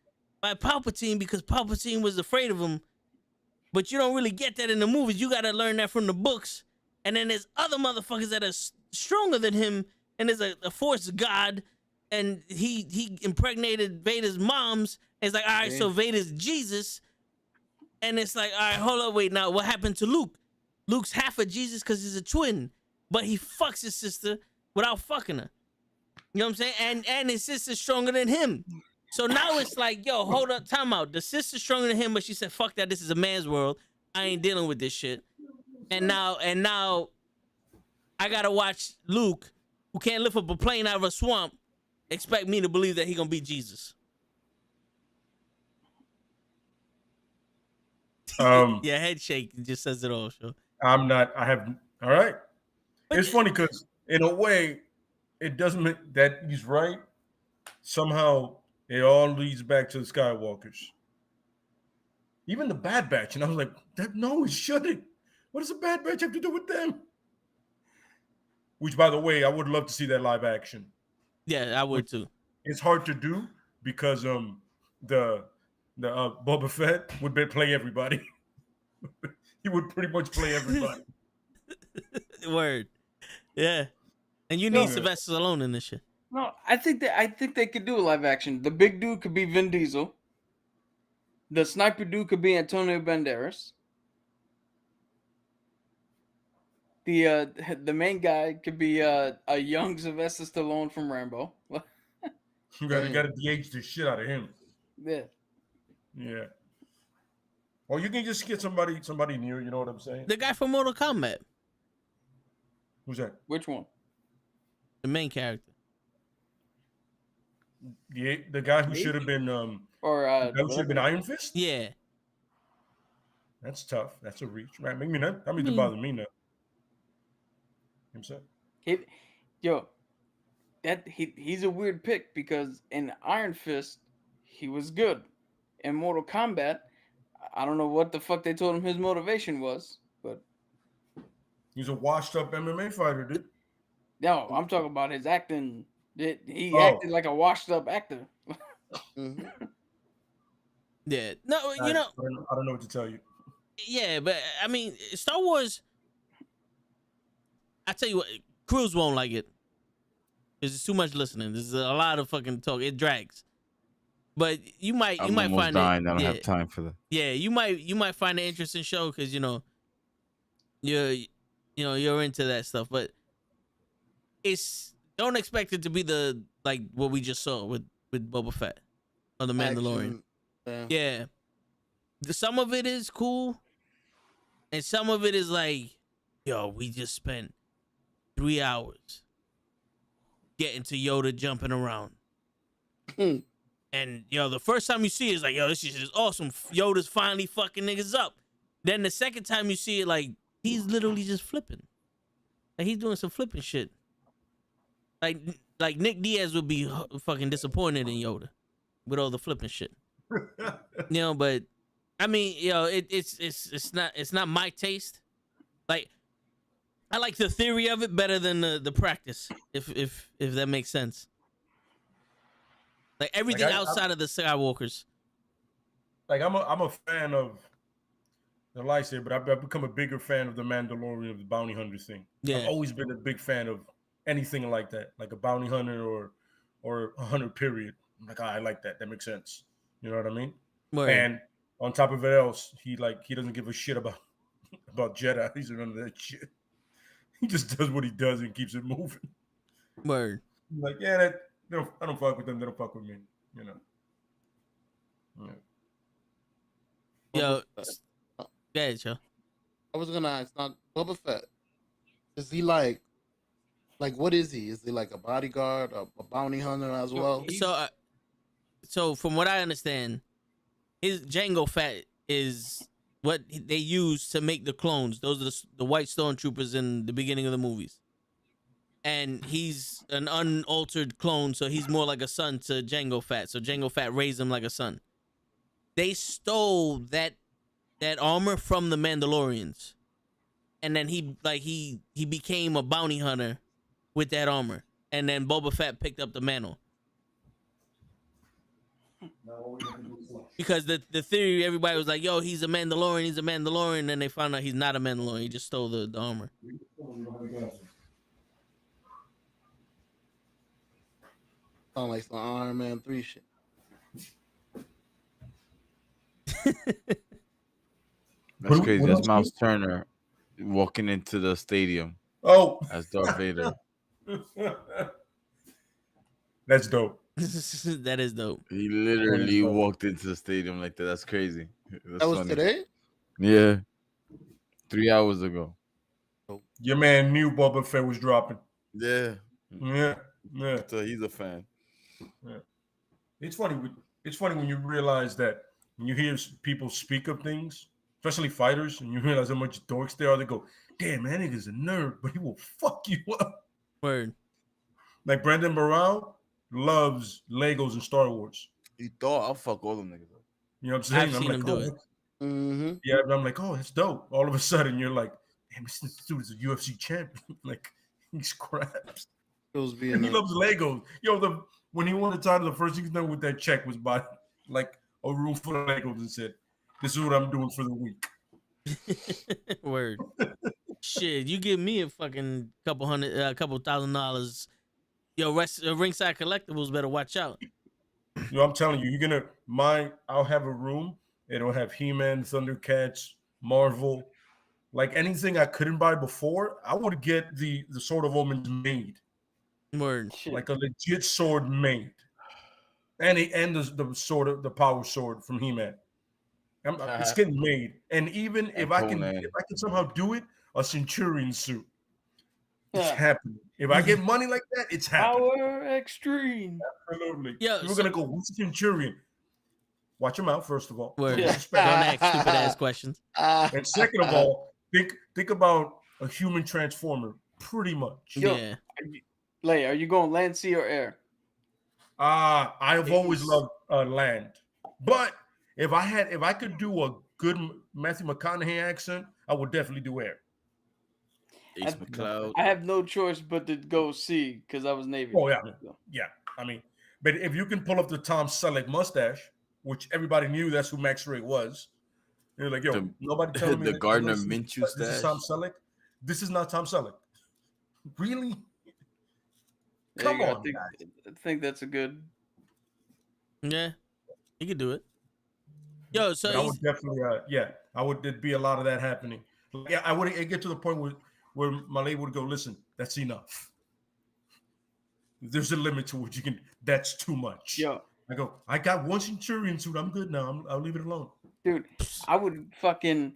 by Palpatine because Palpatine was afraid of him. But you don't really get that in the movies. You got to learn that from the books. And then there's other motherfuckers that are stronger than him, and there's a Force god, and he impregnated Vader's moms. And it's like, all right, so Vader's Jesus. And it's like, all right, hold up, wait, now what happened to Luke? Luke's half of Jesus because he's a twin, but he fucks his sister without fucking her. You know what I'm saying? And his sister's stronger than him. So now it's like, yo, hold up, time out. The sister's stronger than him, but she said, fuck that, this is a man's world. I ain't dealing with this shit. And now I gotta watch Luke, who can't lift up a plane out of a swamp, expect me to believe that he gonna beat Jesus. Yeah, head shake just says it all, sure. I'm not. I have. All right. But It's funny because in a way, it doesn't mean that he's right. Somehow, it all leads back to the Skywalkers. Even the Bad Batch, and I was like, no, it shouldn't. What does the Bad Batch have to do with them? Which, by the way, I would love to see that live action. Yeah, I would too. It's hard to do because the Boba Fett would play everybody. He would pretty much play everybody. Word. Yeah. And you need Sylvester Stallone in this shit. No, I think they could do a live action. The big dude could be Vin Diesel. The sniper dude could be Antonio Banderas. The main guy could be a young Sylvester Stallone from Rambo. You got to de-age the shit out of him. Yeah. Yeah. Or you can just get somebody new. You know what I'm saying? The guy from Mortal Kombat. Who's that? Which one? The main character. The guy who should have been Iron Fist. Yeah. That's tough. That's a reach, right? Maybe not. That means to bother me now. Himself. He's a weird pick because in Iron Fist he was good. In Mortal Kombat, I don't know what the fuck they told him his motivation was, but he's a washed-up MMA fighter, dude. No, I'm talking about his acting. He acted like a washed-up actor. Yeah. No, I don't know what to tell you. Yeah, but I mean, Star Wars. I tell you what, Cruz won't like it. There's too much listening. There's a lot of fucking talk. It drags. But you might find dying. I don't have time for that. Yeah, you might find an interesting show because you're into that stuff. But don't expect it to be like what we just saw with Boba Fett or the Mandalorian. Yeah. Some of it is cool, and some of it is like, yo, we just spent 3 hours getting to Yoda jumping around. And the first time you see it, it's like, yo, this is just awesome. Yoda's finally fucking niggas up. Then the second time you see it, like, he's literally just flipping. Like, he's doing some flipping shit. Like Nick Diaz would be fucking disappointed in Yoda with all the flipping shit. But I mean, it's not my taste. Like, I like the theory of it better than the practice, if that makes sense. Like everything outside of the Skywalkers. Like I'm a fan of the lightsaber, but I've become a bigger fan of the Mandalorian, of the bounty hunter thing. Yeah. I've always been a big fan of anything like that, like a bounty hunter or a hunter. Period. I'm like, I like that. That makes sense. You know what I mean? Word. And on top of it else, he doesn't give a shit about Jedi. He's none of that shit. He just does what he does and keeps it moving. Word. Like, yeah, I don't fuck with them. They don't fuck with me. You know. Yo, yeah, Joe. I was gonna ask, not Boba Fett. Is he like what is he? Is he like a bodyguard, a bounty hunter as well? So from what I understand, his Jango Fett is what they use to make the clones. Those are the white stormtroopers in the beginning of the movies. And he's an unaltered clone, so he's more like a son to Jango Fett. So Jango Fett raised him like a son. They stole that armor from the Mandalorians, and then he became a bounty hunter with that armor, and then Boba Fett picked up the mantle. Because the theory, everybody was like, yo, he's a Mandalorian, and then they found out he's not a Mandalorian. He just stole the armor. Sound like some Iron Man 3 shit. That's crazy. That's Miles Turner walking into the stadium. Oh, as Darth Vader. That's dope. That is dope. He literally walked into the stadium like that. That's crazy. That was today? Yeah. 3 hours ago. Your man knew Boba Fett was dropping. Yeah. Yeah. So he's a fan. Yeah. It's funny when you realize that when you hear people speak of things, especially fighters, and you realize how much dorks they are, they go, damn, man, nigga's a nerd, but he will fuck you up. Word. Like Brandon Morale loves Legos and Star Wars. He thought I'll fuck all them niggas up. You know what I'm saying? I've seen him do it. Mm-hmm. Yeah, but I'm like, oh, it's dope. All of a sudden, you're like, damn, this dude is a UFC champion. Like, he's craps. And he loves Legos. Yo, when he won the title, the first thing he done with that check was buy like a room full of Legos and said, "This is what I'm doing for the week." Word. Shit, you give me a fucking couple $1,000. Yo, Ringside Collectibles better watch out. Yo, I'm telling you, I'll have a room. It'll have He-Man, Thundercats, Marvel, like anything I couldn't buy before. I would get the Sword of Omens made. Word. Like a legit sword made, and the sword of the power sword from He-Man. It's getting made, and even if I can somehow do it, a Centurion suit. It's happening. If I get money like that, it's happening. Power extreme. Absolutely. Yeah, we're gonna go. Who's a Centurion? Watch him out, first of all. Word. Don't Don't ask stupid ass questions. And second of all, think about a human transformer. Pretty much. Yeah. Lay, are you going land, sea, or air? I've always loved land, but if I could do a good Matthew McConaughey accent, I would definitely do air. Ace McCloud. I have no choice but to go sea because I was Navy. Oh yeah. I mean, but if you can pull up the Tom Selleck mustache, which everybody knew that's who Max Ray was, you're like, yo, nobody telling me the Gardner Minshew this is Tom Selleck. This is not Tom Selleck. Really? Come on, I think that's a good. Yeah, you could do it. Yo, so I would definitely, I would. There'd be a lot of that happening. Yeah, I would. It get to the point where my lady would go, listen, that's enough. There's a limit to what you can. That's too much. Yo, I go. I got one Centurion suit. I'm good now. I'll leave it alone. Dude, I would fucking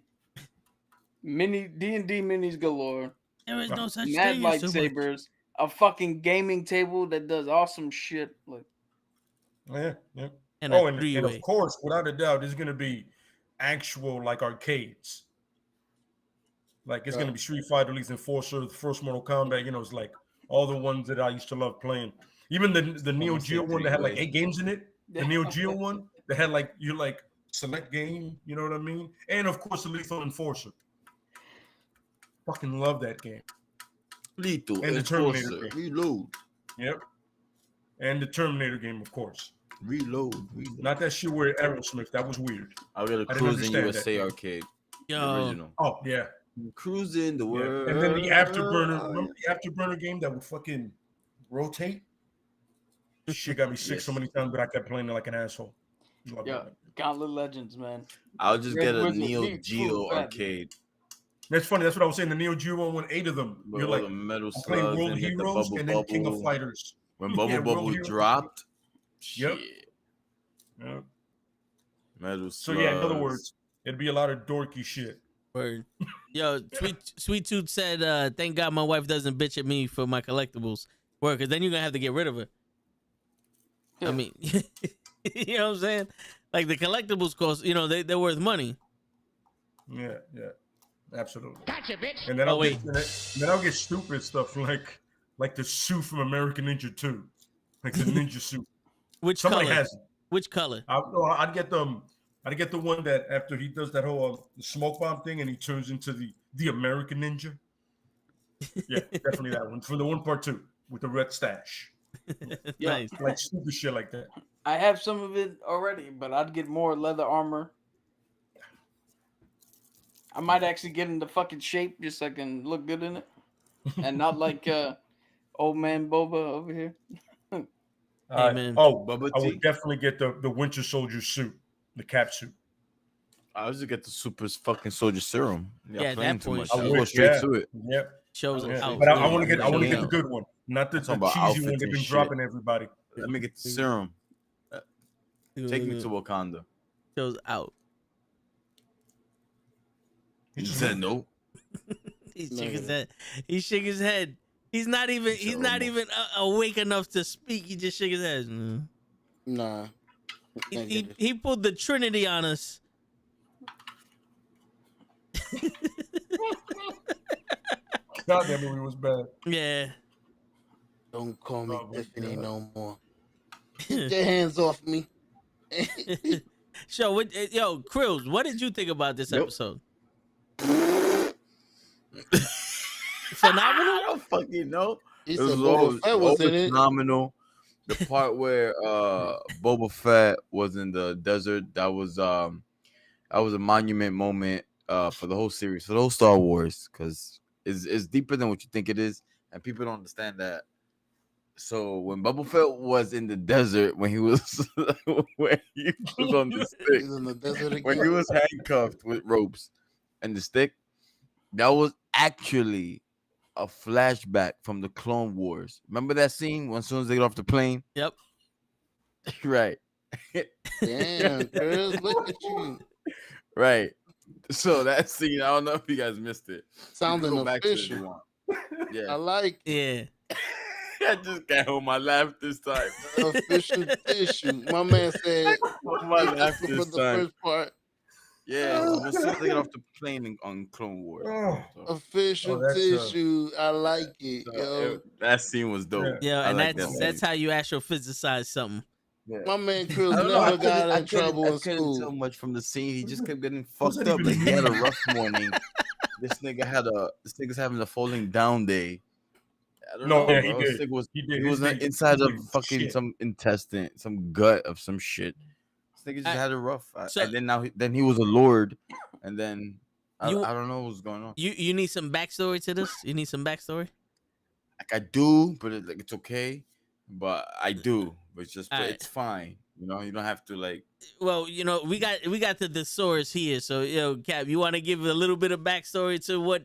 D&D minis galore. There is no such mad thing. Lightsabers. A fucking gaming table that does awesome shit. Like, Yeah. And Oh, a and three-way. of course, without a doubt, there's gonna be actual like arcades. Like it's gonna be Street Fighter, Elite Enforcer, the first Mortal Kombat. You know, it's like all the ones that I used to love playing. Even the Neo Almost say Geo one that had like three-way. 8 games in it. The Neo Geo one that had like you like select game. You know what I mean? And of course, the Lethal Enforcer. Fucking love that game. Lethal And the Terminator Enforcer. game. Reload. Yep. And the Terminator game, of course. Reload. Not that shit where Aerosmith. That was weird. I got a I didn't Cruising understand USA that. arcade. The Yo, original. Oh yeah. Cruising the Yeah. world. And then the Afterburner. Remember the Afterburner game that would fucking rotate? Shit got me sick so Yes. many times, but I kept playing it like an asshole. Love Yeah, that. Gauntlet Legends, man. I'll just Red get a Wizard, Neo Need Geo Food, Fat. arcade That's funny. That's what I was saying. The Neo Geo one, 8 of them. with You're all like, the metal I'm playing slugs World and get the Heroes Bubble and then King of Bubble. Fighters. When Yeah, Bubble World Bubble Heroes. dropped, Yep. shit, Yeah. metal So slugs. yeah, in other words, it'd be a lot of dorky shit. word. Yo, Sweet Tooth said, "Thank God my wife doesn't bitch at me for my collectibles. Word, because then you're gonna have to get rid of her. I mean, you know what I'm saying? Like the collectibles cost, they're worth money. Yeah, yeah, absolutely. Gotcha, bitch. And then Oh, I'll wait. get stupid stuff like the suit from American Ninja 2, like the ninja suit. Which Somebody color? has it. Which color? I'd get the one that after he does that whole smoke bomb thing and he turns into the American Ninja. Yeah, definitely that one from the 1 Part 2 with the red stash. Yeah. Nice. Like stupid shit like that. I have some of it already, but I'd get more leather armor. I might actually get into fucking shape just so I can look good in it, and not like old man Boba over here. man. Bubba I tea? would definitely get the Winter Soldier suit, the cap suit. I was just get the Super fucking Soldier Serum. Yeah, at playing that too point, much. sure. I'll go straight Yeah. to it. Yep. Shows Yeah. out. But I yeah, want to get shows the out. good one, not the talking about cheesy one outfits they've and been shit. dropping everybody. Let me get the serum. Take me to Wakanda. Shows out. He said no. He shook his head. He shook his head. He's not even. He's not even awake enough to speak. He just shook his head. Nah. He pulled the Trinity on us. God, that movie was bad. Yeah. Don't call me Oh, my Tiffany God. no more. Get your hands off me. So, yo, Krills, what did you think about this Yep. episode? I Phenomenal. don't fucking know. He It said was Boba Fett was in it. phenomenal. The part where Boba Fett was in the desert, that was a monument moment for the whole series, for the whole Star Wars, because it's deeper than what you think it is, and people don't understand that. So when Boba Fett was in the desert, when he was when he was on the stick, He's in the desert when he again. was handcuffed with ropes and the stick, that was actually a flashback from the Clone Wars. Remember that scene when as soon as they get off the plane? Yep. Right. Damn, Chris, look at you. Right. So that scene, I don't know if you guys missed it. You can Sounding go back to it if official. you want. I Yeah. like Yeah. I just can't hold my laugh this time. official tissue. My man said Hold my thank laugh you for this the time. first part. Yeah. As soon as they get off the plane on Clone Wars. Oh. So, Official that's, tissue. I like it, yo. that scene was dope. Yeah, I and like that's that that's scene. how you astrophysicize something. My man Chris I don't know. never got in trouble in I couldn't tell school. much from the scene. He just kept getting What's fucked that up. even Like he had a mean? rough morning. This nigga's having a falling down day. I don't No, know, yeah, he bro. This did. nigga was He did. he was His day- inside he of did fucking shit. some intestine, some gut of some shit. This nigga just I- had it rough. so- And then he was a lord, and then I You- don't know what's going on. You need some backstory to this? You need some backstory? Like I do, but it's okay. But I do, but it's just Alright. it's fine. You know, you don't have to like. Well, we got the thesaurus here. So, Cap, you want to give a little bit of backstory to what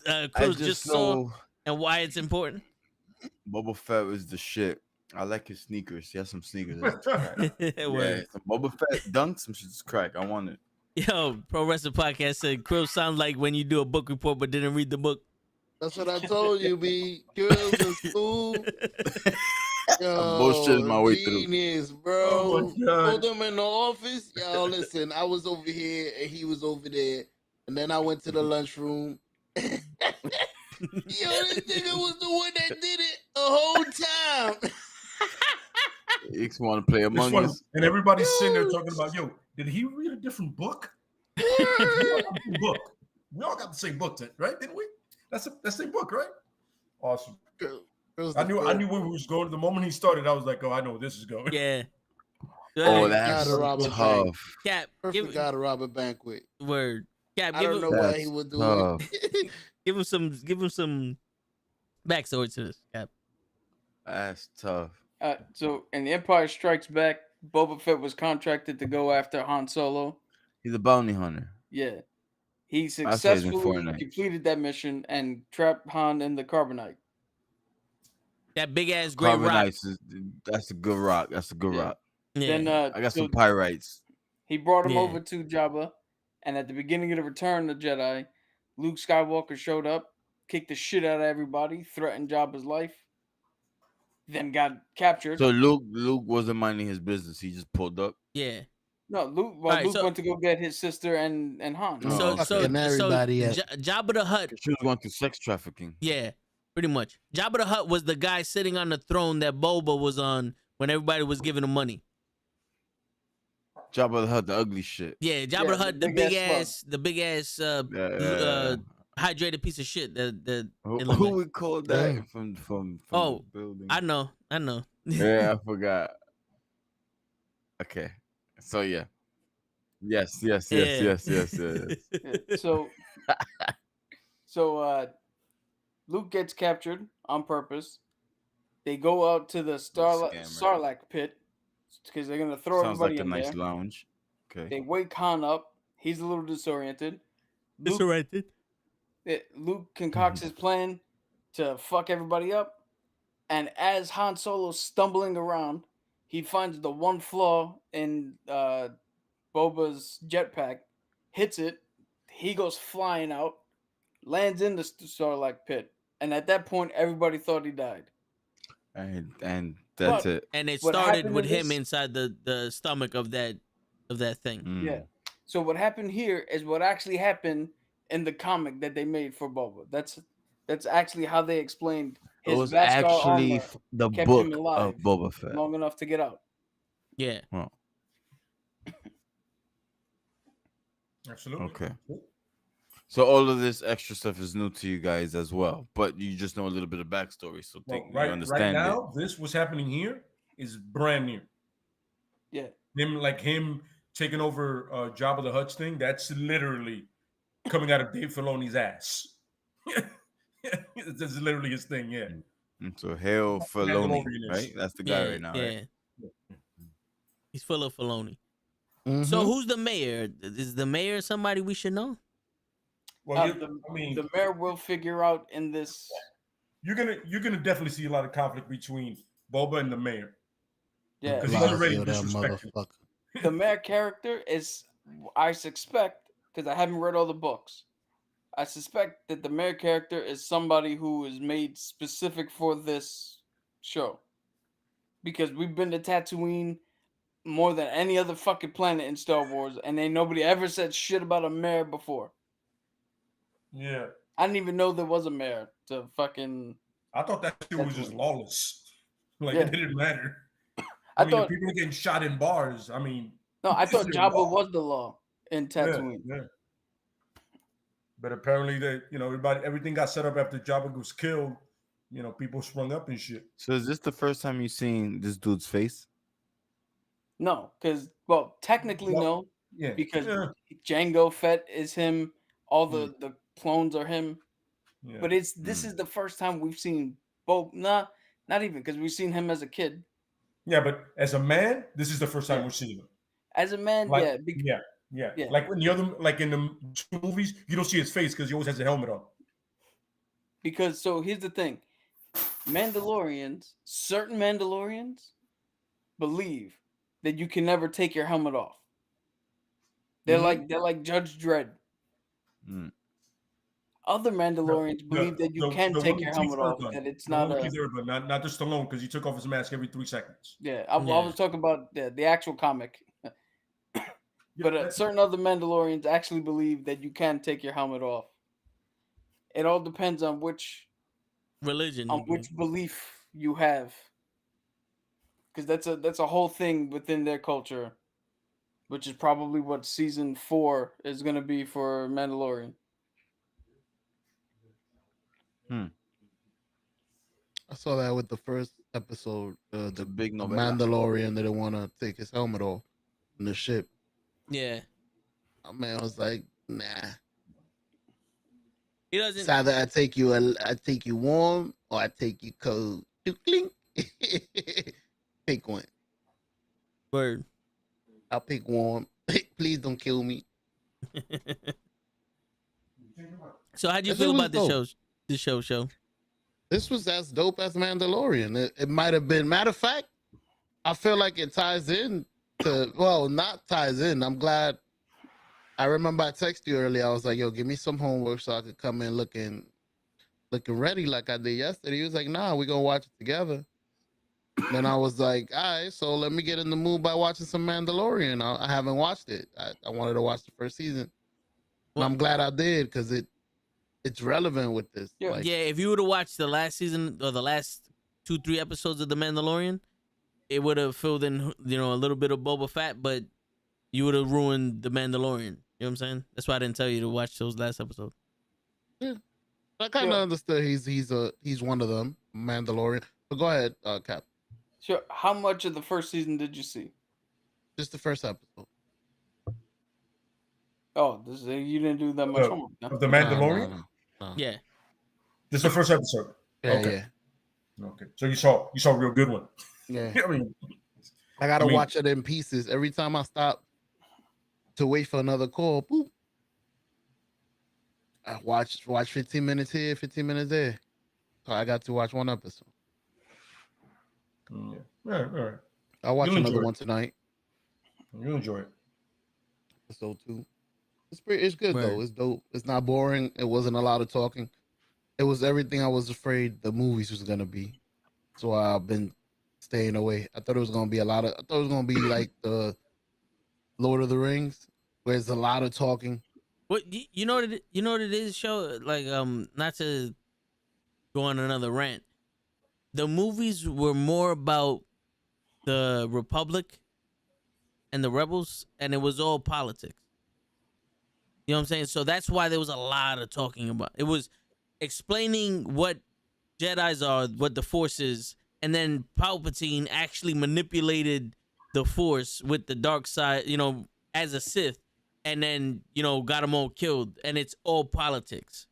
I Cruz just saw know and why it's important? Boba Fett is the shit. I like his sneakers. He has some sneakers. That's crack. Yeah, Word. some Boba Fett dunks, some shit's crack. I want it. Yo, Pro Wrestling Podcast said Krill sounds like when you do a book report but didn't read the book. That's what I told you, B. Girls in school. bullshitting my way through. Genius, Oh bro. my God. Told him in the office, yo, listen, I was over here and he was over there. And then I went to the lunchroom. Yo, this nigga was the one that did it the whole time. X want to play It's Among funny. Us. And everybody's sitting there Yo. talking about, yo, did he read a different book? Word. Book. We all got the same book, right? Didn't we? That's the same book, right? Awesome. I knew where we was going. The moment he started, I was like, oh, I know where this is going. Yeah. Go Oh, ahead. that's Gotta rob a bank. tough. Cap. Perfect guy to rob a bank with. Word. Cap. I don't know why he That's would do tough. it. Give him some backstory to this. Cap. That's tough. So in The Empire Strikes Back, Boba Fett was contracted to go after Han Solo. He's a bounty hunter. Yeah. He why he's in successfully Fortnite. completed that mission and trapped Han in the carbonite. That big ass gray rock. Carbonites that's a good rock. That's a good Yeah. rock. Yeah. Then I got so some pyrites. he brought him Yeah. over to Jabba, and at the beginning of the Return of the Jedi, Luke Skywalker showed up, kicked the shit out of everybody, threatened Jabba's life, then got captured. So Luke wasn't minding his business. He just pulled up. Yeah. No, Luke. Well, Alright, Luke so- went to go get his sister and Han. Oh, So okay. Fucking everybody at- Jabba the Hutt. She was going through sex trafficking. Yeah, pretty much. Jabba the Hutt was the guy sitting on the throne that Boba was on when everybody was giving him money. Jabba the Hutt, the ugly shit. Yeah, Jabba Yeah, the the Hutt, the big-ass big ass Yeah. hydrated piece of shit. The Who we called that Damn. from Oh, the building? I know. Yeah, I forgot. Okay. So yeah. Yes. Yeah. So Luke gets captured on purpose. They go out to the Scammer. Sarlacc pit because they're gonna throw Sounds everybody like a in nice there. lounge. Okay. They wake Han up. He's a little disoriented. It's Luke, alright. Luke concocts his plan to fuck everybody up, and as Han Solo's stumbling around, he finds the one flaw in Boba's jetpack, hits it. He goes flying out, lands in the Sarlacc pit, and at that point, everybody thought he died. And that's But- it. And it What started happened with in him this- inside the stomach of that thing. Mm. Yeah. So what happened here is what actually happened in the comic that they made for Boba. That's actually how they explained It his was Vascar actually armor the kept book him of alive Boba Fett. long enough to get out. Yeah. Absolutely. Okay. So all of this extra stuff is new to you guys as well, but you just know a little bit of backstory, so Well, you right understand it. now, this what's happening here is brand new. Yeah. Him taking over Jabba the Hutt's thing. That's literally coming out of Dave Filoni's ass. That's literally his thing. Yeah. So hail Filoni, Mandalorian is. right? That's the guy Yeah. right now, Yeah. right? He's full of Filoni. Mhm. So who's the mayor? Is the mayor somebody we should know? Well, The mayor will figure out in this. you're gonna definitely see a lot of conflict between Boba and the mayor. Yeah. Because he's Lousy already of that disrespected. motherfucker. The mayor character is, I suspect, because I haven't read all the books, I suspect that the mayor character is somebody who is made specific for this show. Because we've been to Tatooine more than any other fucking planet in Star Wars, and ain't nobody ever said shit about a mayor before. Yeah. I didn't even know there was a mayor to fucking. I thought that shit was just lawless. Like Yeah. it didn't matter. I mean, thought people are getting shot in bars. I mean, no, I thought it's Jabba law. was the law in Tatooine. Yeah. But apparently, everything got set up after Jabba was killed. People sprung up and shit. So is this the first time you've seen this dude's face? No, because technically Well, no, Yeah. because yeah. Jango Fett is him. All the clones are him. Yeah. But this is the first time we've seen both. Not even because we've seen him as a kid. Yeah, but as a man, this is the first time Yeah. we're seeing him. As a man, Like, yeah. yeah. Yeah. Like in the two movies, you don't see his face because he always has a helmet on. Because so here's the thing, certain Mandalorians, believe that you can never take your helmet off. They're Mhm. like Judge Dredd. Mm. Other Mandalorians believe that you can the take one your with helmet Keith off. Urban. That it's The one not with a. Keith Urban, not the Stallone, because he took off his mask every 3 seconds. Yeah, I Yeah. was talking about the actual comic. Yeah, But certain other Mandalorians actually believe that you can take your helmet off. It all depends on which Religion. you believe. belief you have, because that's a whole thing within their culture, which is probably what season 4 is going to be for Mandalorian. I saw that with the first episode. It's a The big the novella. Mandalorian didn't want to take his helmet off in the ship. Yeah. My man was like, "Nah, He it's doesn't. either I take you warm or I take you cold. Clink. Pick one. Word. I'll pick warm. Please don't kill me." So how'd you That shit feel was about the dope. show? This was as dope as Mandalorian. It might have been. Matter of fact, I feel like it ties in to, well, not ties in. I'm glad. I remember I texted you earlier. I was like, "Yo, give me some homework so I could come in looking ready like I did yesterday." He was like, "Nah, we're gonna watch it together." Then I was like, "All right, so let me get in the mood by watching some Mandalorian." I haven't watched it. I wanted to watch the first season, and Well, I'm glad I did because it's relevant with this. Yeah. Like, yeah, if you would have watched the last season or the last 2-3 episodes of The Mandalorian, it would have filled in, a little bit of Boba Fett, but you would have ruined The Mandalorian. You know what I'm saying? That's why I didn't tell you to watch those last episodes. yeah, I kind of Yeah. understood he's one of them, Mandalorian. But go ahead, Cap. So, how much of the first season did you see? Just the first episode. Oh, you didn't do that much homework. Huh? Of the Nah, Mandalorian. nah. Yeah. This is the first episode. Yeah, Okay. Okay. So you saw a real good one. yeah. I mean, I gotta I mean- watch it in pieces every time I stop to wait for another call. Boop. I watch 15 minutes here, 15 minutes there. So I got to watch one episode. yeah. All right. I'll watch You'll another enjoy it. one tonight. You'll enjoy it. Episode 2. It's good though. Word. It's dope. It's not boring. It wasn't a lot of talking. It was everything I was afraid the movies was gonna be. So I've been staying away. I thought it was gonna be I thought it was gonna be like the Lord of the Rings, where it's a lot of talking. What you know what it is, show, like, not to go on another rant. The movies were more about the Republic and the rebels, and it was all politics. You know what I'm saying? So that's why there was a lot of talking about. It was explaining what Jedis are, what the Force is, and then Palpatine actually manipulated the Force with the dark side, as a Sith, and then, got them all killed. And it's all politics.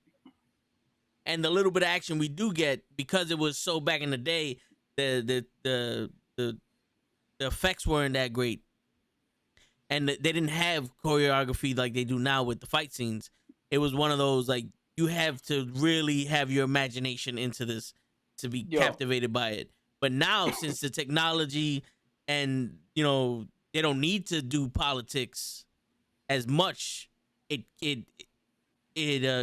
And the little bit of action we do get, because it was so back in the day, the effects weren't that great. And they didn't have choreography like they do now with the fight scenes. It was one of those, like, you have to really have your imagination into this to be captivated by it. But now, since the technology and, they don't need to do politics as much, it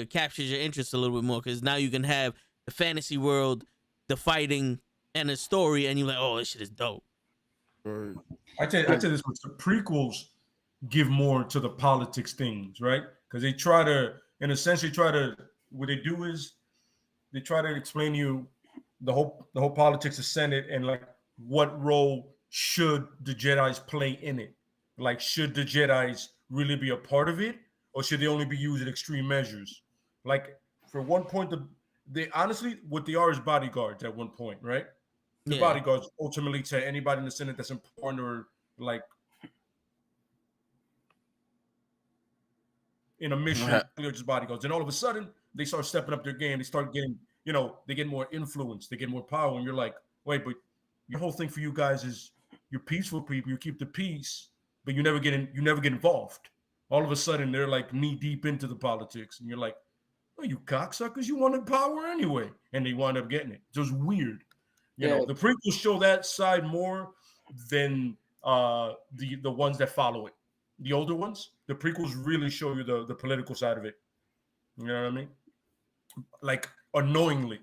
captures your interest a little bit more, because now you can have the fantasy world, the fighting, and the story, and you're like, oh, this shit is dope. I tell you this much: the prequels give more to the politics things, right? Because they try to, in a sense, what they do is they try to explain to you the whole politics of Senate, and like what role should the Jedi's play in it? Like, should the Jedi's really be a part of it, or should they only be used in extreme measures? Like, for one point, they honestly, what they are is bodyguards at one point, right? The bodyguards ultimately to anybody in the Senate that's important, or like in a mission, they're just bodyguards. And all of a sudden, they start stepping up their game. They start getting, they get more influence, they get more power. And you're like, wait, but your whole thing for you guys is you're peaceful people, you keep the peace, but you never get involved. All of a sudden, they're like knee deep into the politics, and you're like, oh, you cocksuckers, you wanted power anyway, and they wind up getting it. So it's weird. You know, the prequels show that side more than the ones that follow it. The older ones, the prequels really show you the political side of it. You know what I mean? like unknowingly.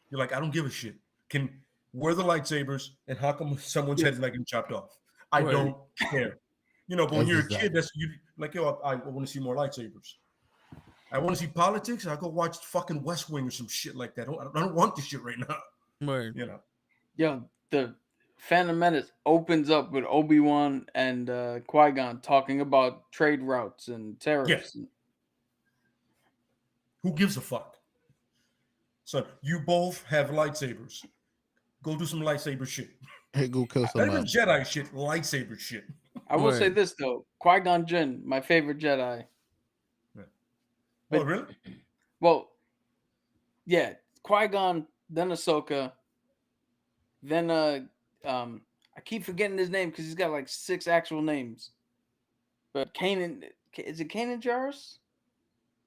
You're like, I don't give a shit. Where are the lightsabers, and how come someone's head's not getting chopped off? I Right. don't care. You know, but when That's you're a exactly. kid, that's you like, yo, I want to see more lightsabers. I want to see politics. I go watch fucking West Wing or some shit like that. I don't want this shit right now. Word. You know. Yo, the Phantom Menace opens up with Obi-Wan and Qui-Gon talking about trade routes and tariffs. Who gives a fuck? So you both have lightsabers. Go do some lightsaber shit. Hey, go kill Not even somebody. Jedi shit, lightsaber shit. I will say Word. this though, Qui-Gon Jinn, my favorite Jedi. Oh, really? Well, yeah, Qui-Gon, then Ahsoka, then I keep forgetting his name because he's got like 6 actual names. But Kanan, is it Kanan Jarrus?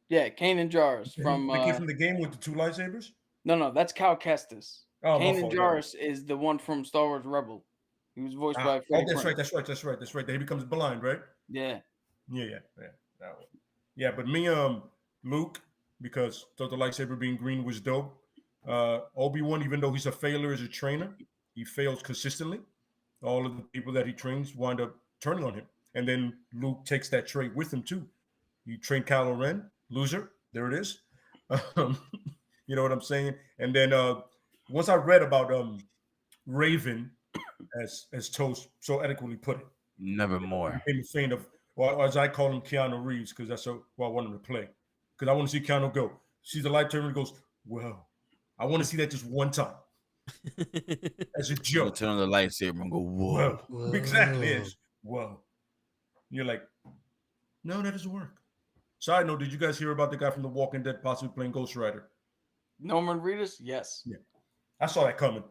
Yeah, Kanan Jarrus from the kid from the game with the 2 lightsabers? no, that's Cal Kestis. Oh, my Kanan fault. Jarrus is the one from Star Wars Rebel. He was voiced by Freddie that's right. Prinze. That's right. He becomes blind, right? Yeah. Yeah. That one. Yeah, but me, Luke, because thought the lightsaber being green was dope. Obi-Wan, even though he's a failure as a trainer, he fails consistently. All of the people that he trains wind up turning on him. And then Luke takes that trait with him too. You train Kylo Ren, loser. There it is. You know what I'm saying? And then once I read about Raven, as Toast so adequately put it, Nevermore. became a fan of, or as I call him, Keanu Reeves, because that's what I want him to play. Because I want to see Keanu go. Sees the lightsaber and goes, well, I want to see that just one time. As a You'll joke. turn on the lightsaber and go, whoa. Whoa. Exactly. It's, whoa. You're like, no, that doesn't work. Side note, did you guys hear about the guy from The Walking Dead possibly playing Ghost Rider? Norman Reedus? Yes. Yeah. I saw that coming.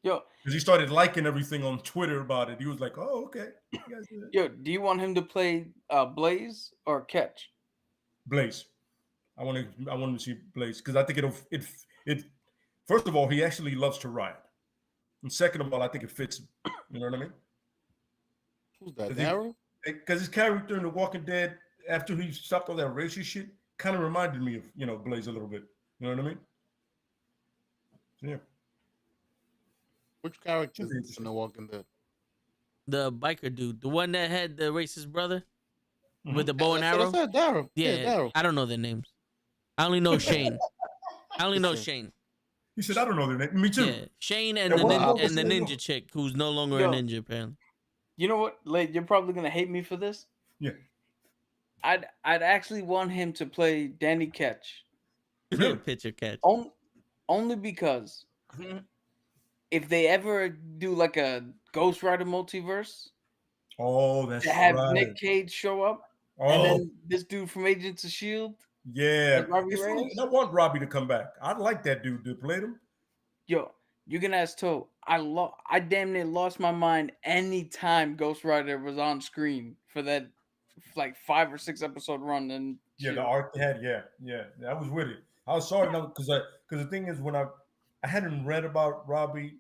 Yo, because he started liking everything on Twitter about it. He was like, oh, okay. You guys do that. yo, do you want him to play Blaze or Catch? Blaze. I want to see Blaze because I think it. First of all, he actually loves to ride, and second of all, I think it fits him. You know what I mean? Who's that, Daryl? Because his character in The Walking Dead, after he stopped all that racist shit, kind of reminded me of Blaze a little bit. You know what I mean? Yeah. Which character is in The Walking Dead? The biker dude, the one that had the racist brother with the bow and arrow. That's Daryl. Yeah, Daryl. I don't know their names. I only know Shane. I only know Shane. He said, I don't know their name. Me too. Yeah, Shane and Yeah, the ninja chick who's no longer a ninja apparently. You know what, Late? You're probably gonna hate me for this. Yeah. I'd actually want him to play Danny Ketch. Really? Picture Catch. Only because if they ever do like a Ghost Rider multiverse, oh, that's to have right. Nick Cage show up, Oh, and then this dude from Agents of S.H.I.E.L.D. yeah. Robbie It's funny. Reyes? I want Robbie to come back. I'd like that dude to play him. Yo, you can ask Toe. I damn near lost my mind anytime Ghost Rider was on screen for that like 5 or 6 episode run. And Yeah, the arc they had. Yeah. I was with it. I was sorry because the thing is when I hadn't read about Robbie,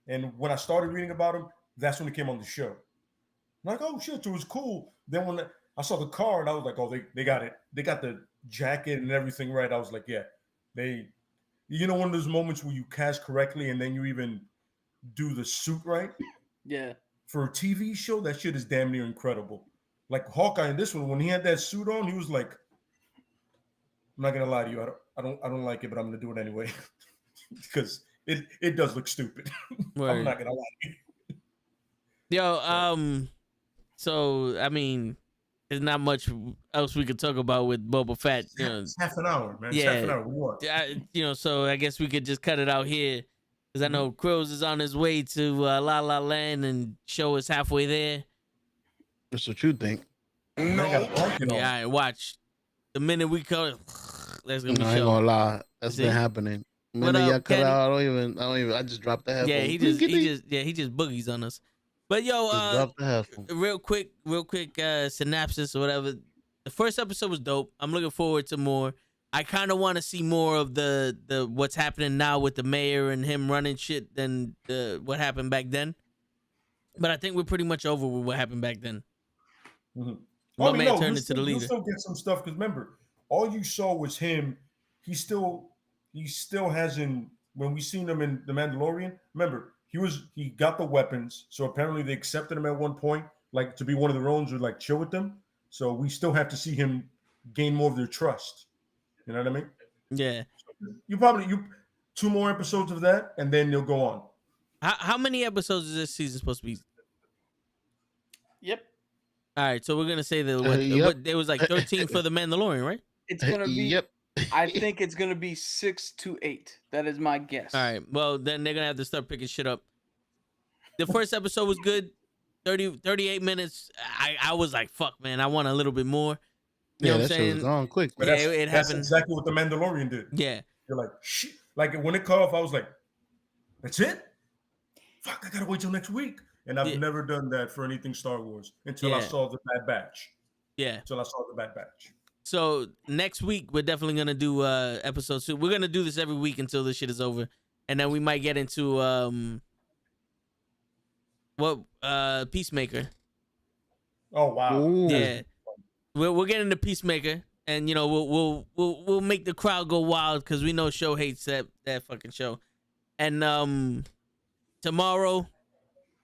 and when I started reading about him, that's when he came on the show. I'm like, oh shit, so it was cool. Then when I saw the car, and I was like, oh, they got it. They got the jacket and everything right. I was like, yeah, one of those moments where you cast correctly and then you even do the suit right. yeah, for a TV show, that shit is damn near incredible. Like Hawkeye in this one, when he had that suit on, he was like, I'm not gonna lie to you, I don't like it, but I'm gonna do it anyway. Because it does look stupid. I'm not gonna lie to you. Yo, so I mean, there's not much else we could talk about with Boba Fett. It's half an hour, man. It's Yeah. half an hour. What? So I guess we could just cut it out here because I know Krills is on his way to La La Land and show us halfway there. That's what you think. Yeah, I watch. The minute we cut, that's gonna be I ain't show. gonna lie. That's See? been happening. What Minute up, y'all cut Kenny? out, I don't even. I just dropped the headphone. Yeah, he just boogies on us. But yo, Just dropped the headphone. real quick synopsis or whatever. The first episode was dope. I'm looking forward to more. I kind of want to see more of the what's happening now with the mayor and him running shit than what happened back then. But I think we're pretty much over with what happened back then. Mm-hmm. My man turned into the You'll leader. still get some stuff because remember, all you saw was him. He's still he still hasn't. When we seen him in The Mandalorian, remember he got the weapons, so apparently they accepted him at one point, like to be one of their own, or like chill with them. So we still have to see him gain more of their trust. You know what I mean? Yeah. You 2 more episodes of that, and then you'll go on. How many episodes is this season supposed to be? Yep. All right, so we're gonna say that Yep. what it was like 13 for the Mandalorian, right? It's gonna be. Yep. I think it's gonna be 6 to 8. That is my guess. All right. Well, then they're gonna have to start picking shit up. The first episode was good. 38 minutes. I was like, fuck, man, I want a little bit more. You know what I'm that shit was saying? gone quick. But Yeah, that's, it that's happened. exactly what The Mandalorian did. Yeah. You're like, shit. Like when it cut off, I was like, that's it? Fuck, I gotta wait till next week. And I've Yeah. never done that for anything Star Wars until I Yeah. saw the Bad Batch. Yeah. Until I saw the Bad Batch. So next week we're definitely gonna do episode 2. We're gonna do this every week until this shit is over, and then we might get into Peacemaker. Oh wow. Ooh. Yeah, we'll get into Peacemaker, and you know we'll make the crowd go wild because we know Show hates that fucking show. And tomorrow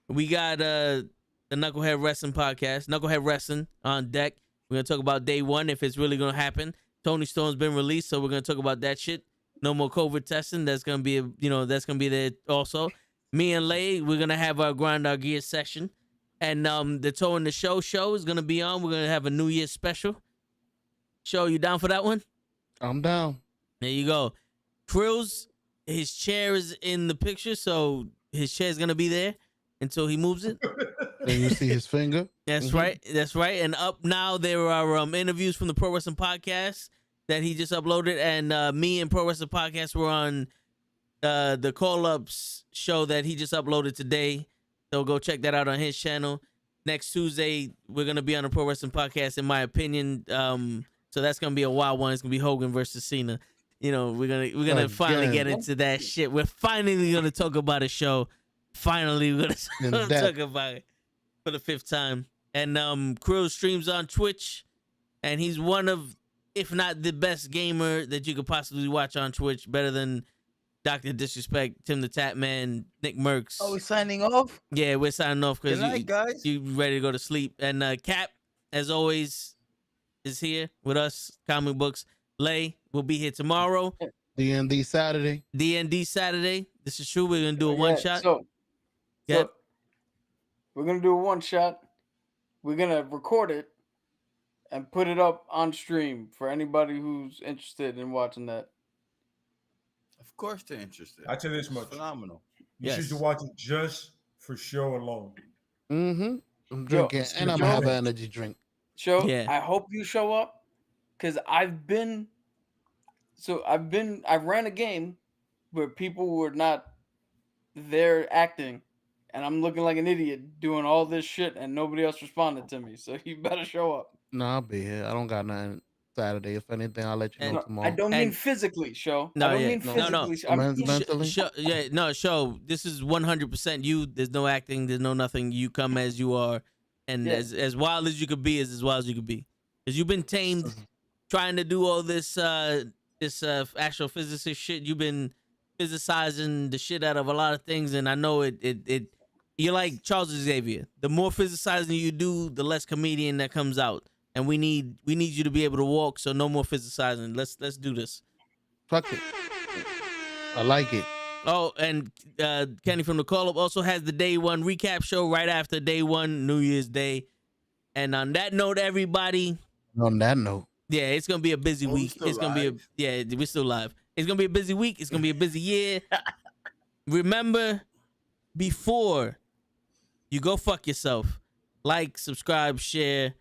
we got the Knucklehead Wrestling podcast, Knucklehead Wrestling on deck. We're gonna talk about day 1 if it's really gonna happen. Tony Storm's been released, so we're gonna talk about that shit. No more COVID testing. That's gonna be that's gonna be there also. Me and Lay, we're gonna have our Grind Our Gear session. And the Toe in the Show is gonna be on. We're gonna have a New Year's special. Show, you down for that one? I'm down. There you go. Krills, his chair is in the picture, so his chair is gonna be there until he moves it. Then you see his finger. That's right. That's right. And up now there are interviews from the Pro Wrestling Podcast that he just uploaded, and me and Pro Wrestling Podcast were on the Call Ups show that he just uploaded today. So go check that out on his channel. Next Tuesday we're gonna be on the Pro Wrestling Podcast, in my opinion. So that's gonna be a wild one. It's gonna be Hogan versus Cena. You know, we're gonna finally get into that shit. We're finally gonna talk about a show. Finally, we're gonna talk about it for the 5th time. And Krill streams on Twitch, and he's one of, if not the best gamer that you could possibly watch on Twitch, better than Dr. Disrespect, Tim the Tap Man, Nick Merckx. Are we signing off? Yeah, we're signing off because Good night, guys. you ready to go to sleep. And Cap, as always, is here with us, Comic Books. Lay will be here tomorrow. D&D Saturday. D&D Saturday. This is true. We're going to do a one-shot. So Yep. we're gonna do a one-shot. We're gonna record it and put it up on stream for anybody who's interested in watching that. Of course they're interested. I tell you this It's much. phenomenal. You Yes. should watch it just for show alone. Mm-hmm. I'm drinking, and I'm gonna have an energy drink. Show. Yeah. I hope you show up, because I ran a game where people were not there acting, and I'm looking like an idiot doing all this shit, and nobody else responded to me. So you better show up. No, I'll be here. I don't got nothing Saturday. If anything, I'll let you know And- tomorrow. I don't mean And- physically, show. No, I don't yeah. mean No, physically. no. Show. I mean, Mentally? Show. This is 100% you. There's no acting. There's no nothing. You come as you are, and Yeah. as wild as you could be is as wild as you could be. Because you've been tamed, trying to do all this actual physicist shit. You've been physicizing the shit out of a lot of things, and I know it. You're like Charles Xavier. The more physicizing you do, the less comedian that comes out. And we need you to be able to walk, so no more physicizing. Let's do this. Fuck it. I like it. Oh, and Kenny from the Call Up also has the Day 1 recap show right after Day 1, New Year's Day. And on that note, everybody, On that note, yeah, it's gonna be a busy Oh, we week. still It's gonna be live? we're still live. It's gonna be a busy week. It's gonna be a busy year. Remember, before you go fuck yourself, like, subscribe, share,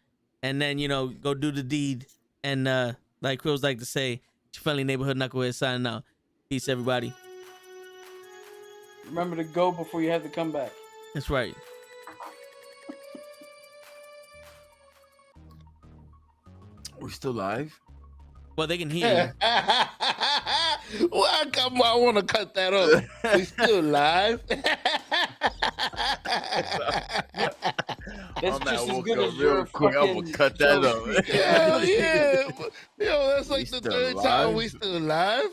and then go do the deed. And like Krill's like to say, it's your friendly neighborhood knucklehead signing out. Peace, everybody. remember to go before you have to come back. That's right. We're still live? Well, they can hear you. well, come on, I want to cut that off. We still live. It's I'm just at as work good as real your quick. I'm gonna fucking cut that Joe up. Speak. Hell yeah. Yo, that's We like the still third live? time we still live.